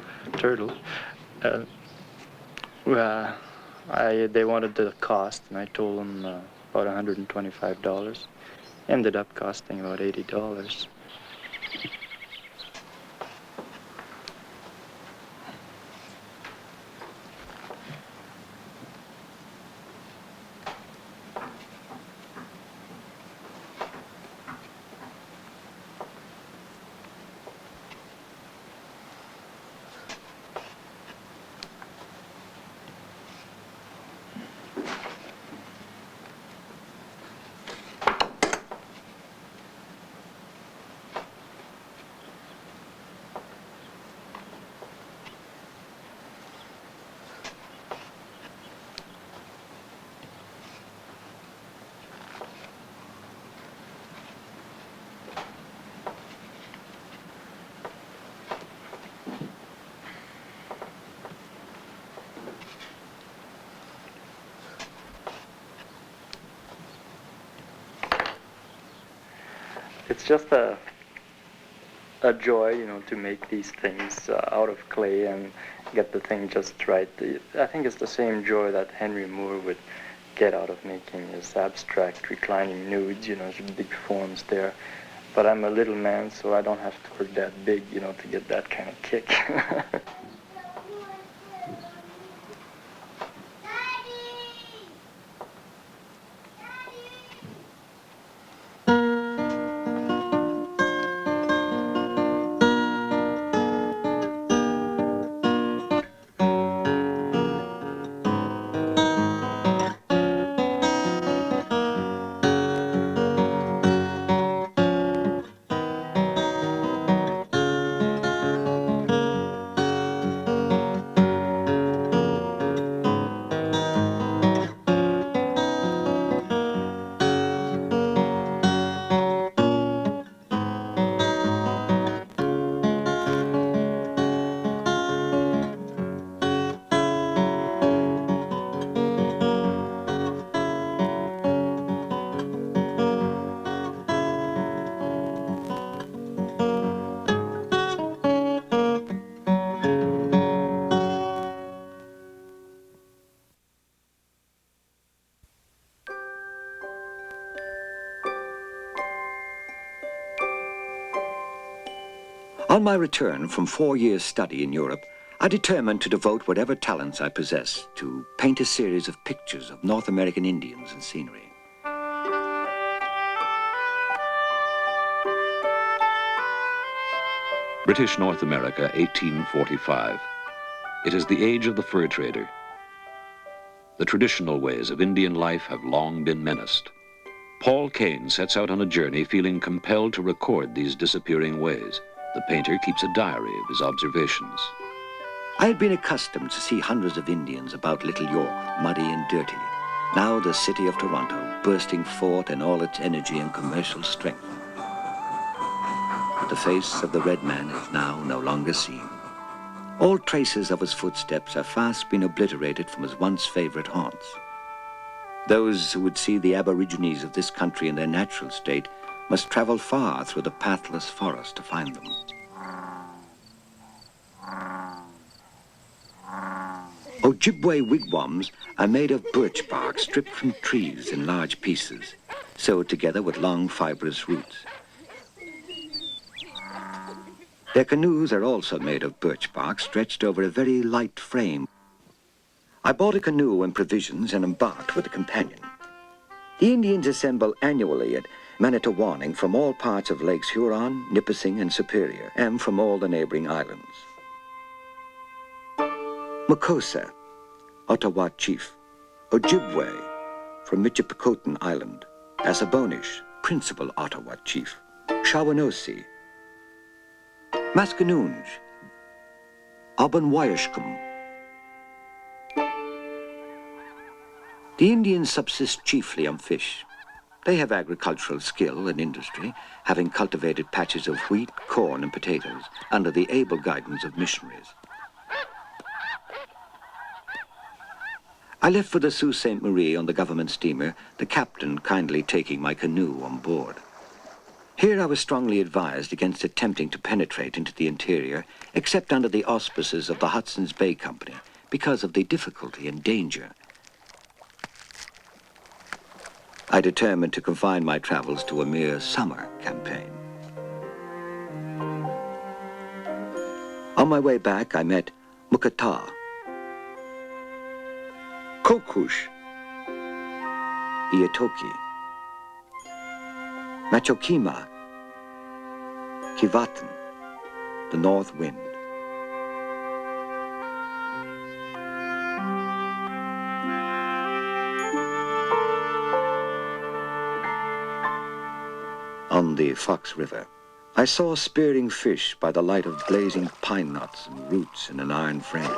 They wanted the cost, and I told them about $125. Ended up costing about $80. It's just a joy, to make these things out of clay and get the thing just right. I think it's the same joy that Henry Moore would get out of making his abstract reclining nudes, big forms there. But I'm a little man, so I don't have to work that big, to get that kind of kick. On my return from 4 years' study in Europe, I determined to devote whatever talents I possess to paint a series of pictures of North American Indians and scenery. British North America, 1845. It is the age of the fur trader. The traditional ways of Indian life have long been menaced. Paul Kane sets out on a journey feeling compelled to record these disappearing ways. The painter keeps a diary of his observations. I had been accustomed to see hundreds of Indians about Little York, muddy and dirty. Now the city of Toronto, bursting forth in all its energy and commercial strength. The face of the red man is now no longer seen. All traces of his footsteps have fast been obliterated from his once favorite haunts. Those who would see the aborigines of this country in their natural state must travel far through the pathless forest to find them. Ojibwe wigwams are made of birch bark stripped from trees in large pieces, sewed together with long fibrous roots. Their canoes are also made of birch bark stretched over a very light frame. I bought a canoe and provisions and embarked with a companion. The Indians assemble annually at Manitowoc from all parts of Lakes Huron, Nipissing, and Superior, and from all the neighboring islands. Makosa, Ottawa Chief. Ojibwe, from Michipicoten Island. Assabonish, Principal Ottawa Chief. Shawanosi. Masconoonge. Obanwayashkum. The Indians subsist chiefly on fish. They have agricultural skill and industry, having cultivated patches of wheat, corn, and potatoes under the able guidance of missionaries. I left for the Sault Ste. Marie on the government steamer, the captain kindly taking my canoe on board. Here I was strongly advised against attempting to penetrate into the interior, except under the auspices of the Hudson's Bay Company, because of the difficulty and danger. I determined to confine my travels to a mere summer campaign. On my way back, I met Mukata, Kokush, Iatoki, Machokima, Kivatan, the north wind. On the Fox River, I saw spearing fish by the light of blazing pine knots and roots in an iron frame.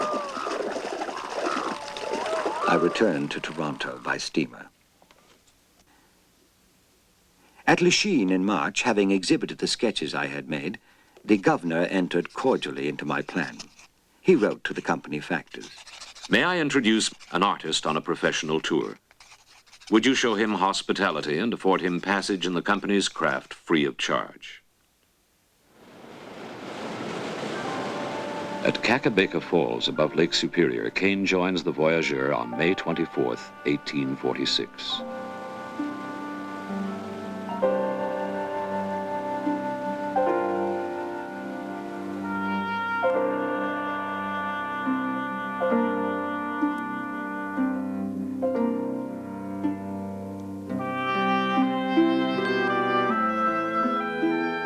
I returned to Toronto by steamer. At Lachine in March, having exhibited the sketches I had made, the governor entered cordially into my plan. He wrote to the company factors. May I introduce an artist on a professional tour? Would you show him hospitality and afford him passage in the company's craft free of charge? At Kakabeka Falls above Lake Superior, Kane joins the voyageur on May 24th, 1846.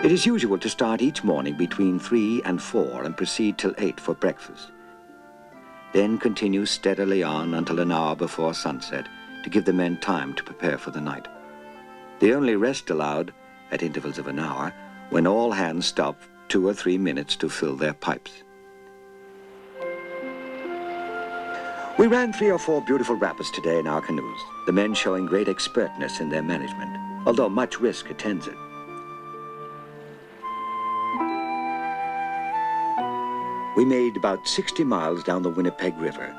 It is usual to start each morning between 3 and 4 and proceed till 8 for breakfast. Then continue steadily on until an hour before sunset to give the men time to prepare for the night. The only rest allowed, at intervals of an hour, when all hands stop 2 or 3 minutes to fill their pipes. We ran 3 or 4 beautiful rapids today in our canoes, the men showing great expertness in their management, although much risk attends it. We made about 60 miles down the Winnipeg River,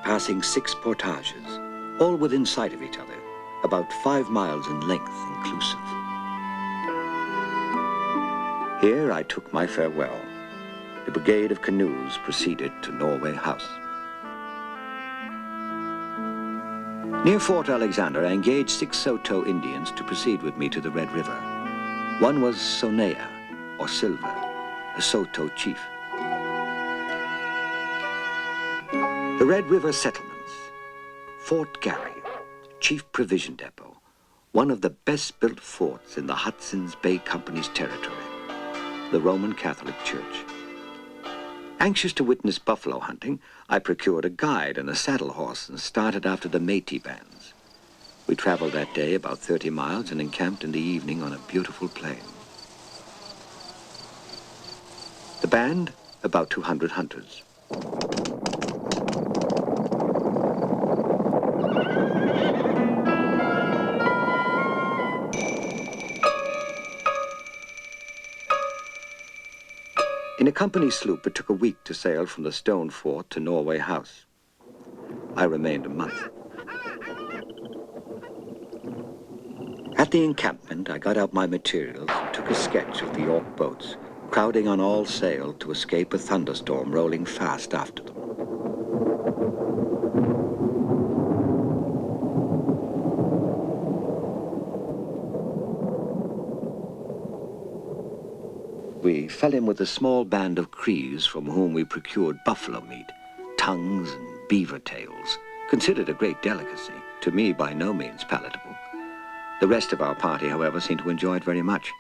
passing 6 portages, all within sight of each other, about 5 miles in length inclusive. Here I took my farewell. The brigade of canoes proceeded to Norway House. Near Fort Alexander, I engaged 6 Saulteaux Indians to proceed with me to the Red River. One was Sonea, or Silva, a Saulteaux chief. The Red River settlements, Fort Garry, chief provision depot, one of the best built forts in the Hudson's Bay Company's territory, the Roman Catholic Church. Anxious to witness buffalo hunting, I procured a guide and a saddle horse and started after the Métis bands. We traveled that day about 30 miles and encamped in the evening on a beautiful plain. The band, about 200 hunters. In a company sloop, it took a week to sail from the stone fort to Norway House. I remained a month. At the encampment, I got out my materials and took a sketch of the York boats, crowding on all sail to escape a thunderstorm rolling fast after them. We fell in with a small band of Crees from whom we procured buffalo meat, tongues and beaver tails, considered a great delicacy, to me by no means palatable. The rest of our party, however, seemed to enjoy it very much.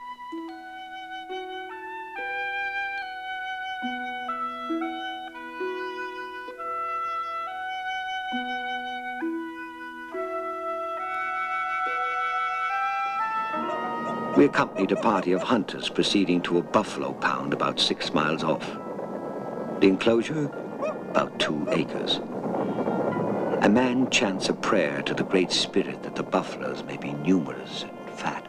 We accompanied a party of hunters proceeding to a buffalo pound about 6 miles off. The enclosure, about 2 acres. A man chants a prayer to the Great Spirit that the buffaloes may be numerous and fat.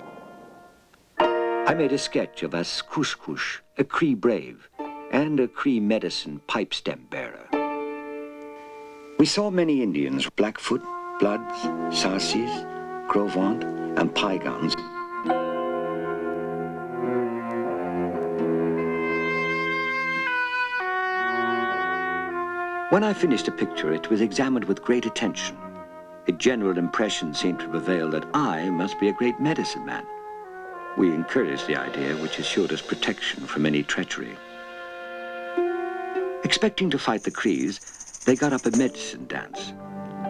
I made a sketch of a skushkush, a Cree brave, and a Cree medicine pipe stem bearer. We saw many Indians, Blackfoot, Bloods, Sarsis, Grovant, and Piegans. When I finished a picture, it was examined with great attention. A general impression seemed to prevail that I must be a great medicine man. We encouraged the idea, which assured us protection from any treachery. Expecting to fight the Crees, they got up a medicine dance.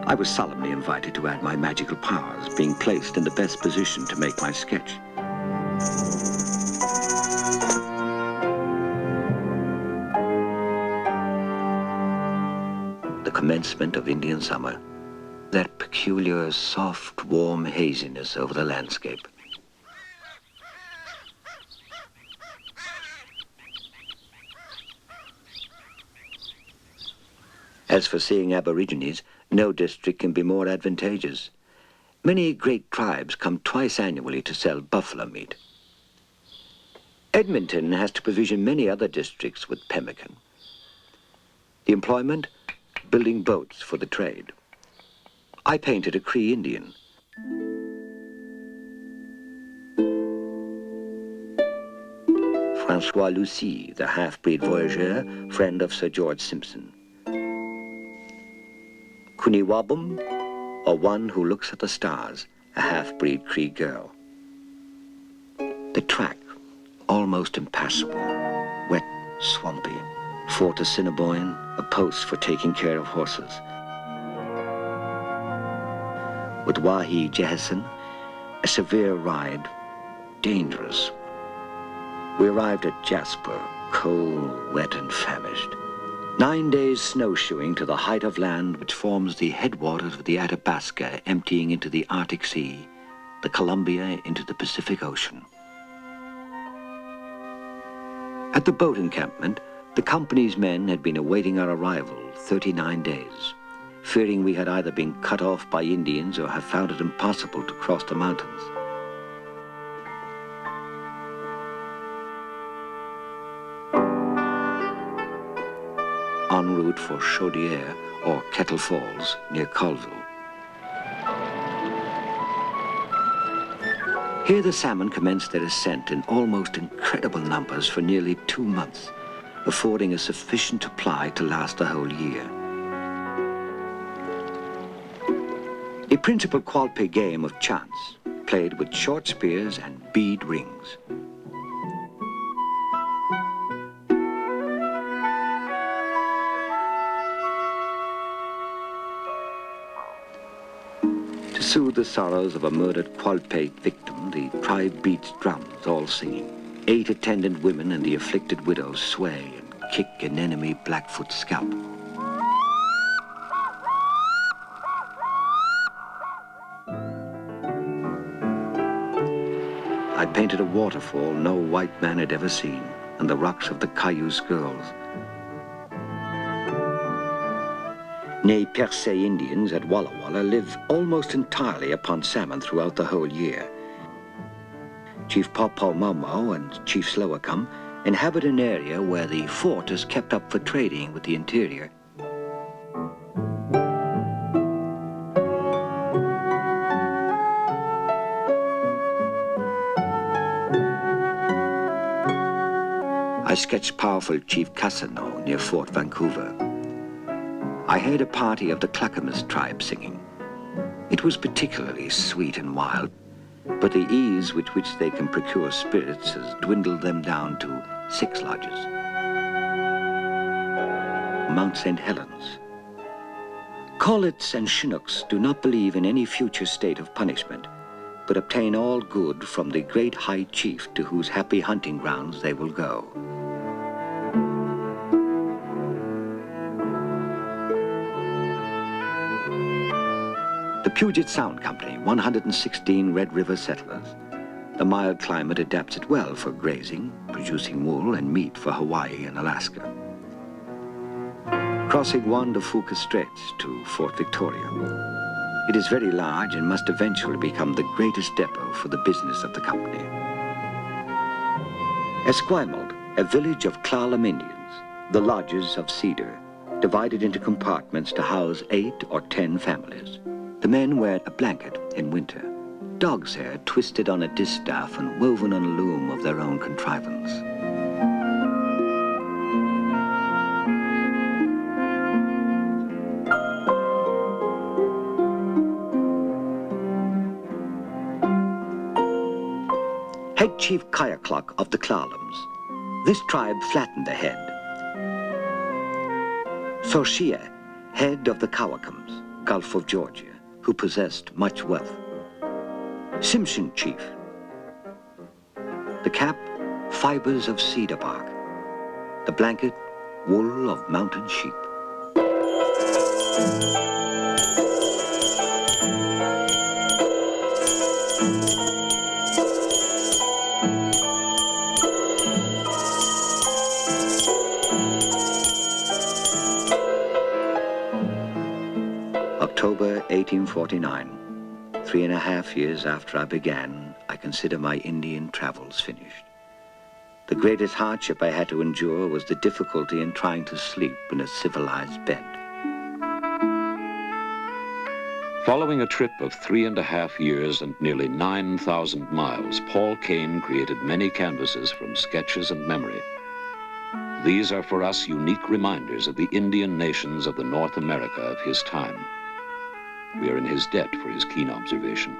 I was solemnly invited to add my magical powers, being placed in the best position to make my sketch. The commencement of Indian summer, that peculiar, soft, warm haziness over the landscape. As for seeing Aborigines, no district can be more advantageous. Many great tribes come twice annually to sell buffalo meat. Edmonton has to provision many other districts with pemmican. The employment? Building boats for the trade. I painted a Cree Indian. Francois Lucie, the half-breed voyageur, friend of Sir George Simpson. Kuniwabum, or one who looks at the stars, a half-breed Cree girl. The track, almost impassable, wet, swampy. Fort Assiniboine, a post for taking care of horses. With Wahi Jehison, a severe ride, dangerous. We arrived at Jasper, cold, wet, and famished. 9 days snowshoeing to the height of land which forms the headwaters of the Athabasca, emptying into the Arctic Sea, the Columbia into the Pacific Ocean. At the boat encampment, the company's men had been awaiting our arrival 39 days, fearing we had either been cut off by Indians or had found it impossible to cross the mountains. En route for Chaudière, or Kettle Falls, near Colville. Here the salmon commenced their ascent in almost incredible numbers for nearly 2 months, affording a sufficient supply to last the whole year. A principal Qualpe game of chance, played with short spears and bead rings. To soothe the sorrows of a murdered Qualpe victim, the tribe beats drums, all singing. 8 attendant women and the afflicted widows sway and kick an enemy Blackfoot's scalp. I painted a waterfall no white man had ever seen, and the rocks of the Cayuse girls. Nez Perce Indians at Walla Walla live almost entirely upon salmon throughout the whole year. Chief Paw Paw Mau Mau and Chief Slowacum inhabit an area where the fort is kept up for trading with the interior. I sketched powerful Chief Cassano near Fort Vancouver. I heard a party of the Clackamas tribe singing. It was particularly sweet and wild, but the ease with which they can procure spirits has dwindled them down to 6 lodges. Mount St. Helens. Collets and Chinooks do not believe in any future state of punishment, but obtain all good from the great high chief to whose happy hunting grounds they will go. The Puget Sound Company, 116 Red River settlers. The mild climate adapts it well for grazing, producing wool and meat for Hawaii and Alaska. Crossing Juan de Fuca Straits to Fort Victoria. It is very large and must eventually become the greatest depot for the business of the company. Esquimalt, a village of Klallam Indians, the lodges of cedar, divided into compartments to house 8 or 10 families. The men wear a blanket in winter. Dog's hair twisted on a distaff and woven on a loom of their own contrivance. Head Chief Kayaklak of the Klallams. This tribe flattened the head. Sorshia, head of the Kawakams, Gulf of Georgia, who possessed much wealth. Simpson Chief. The cap, fibers of cedar bark. The blanket, wool of mountain sheep. October 1849. 3.5 years after I began, I consider my Indian travels finished. The greatest hardship I had to endure was the difficulty in trying to sleep in a civilized bed. Following a trip of 3.5 years and nearly 9,000 miles, Paul Kane created many canvases from sketches and memory. These are for us unique reminders of the Indian nations of the North America of his time. We are in his debt for his keen observation.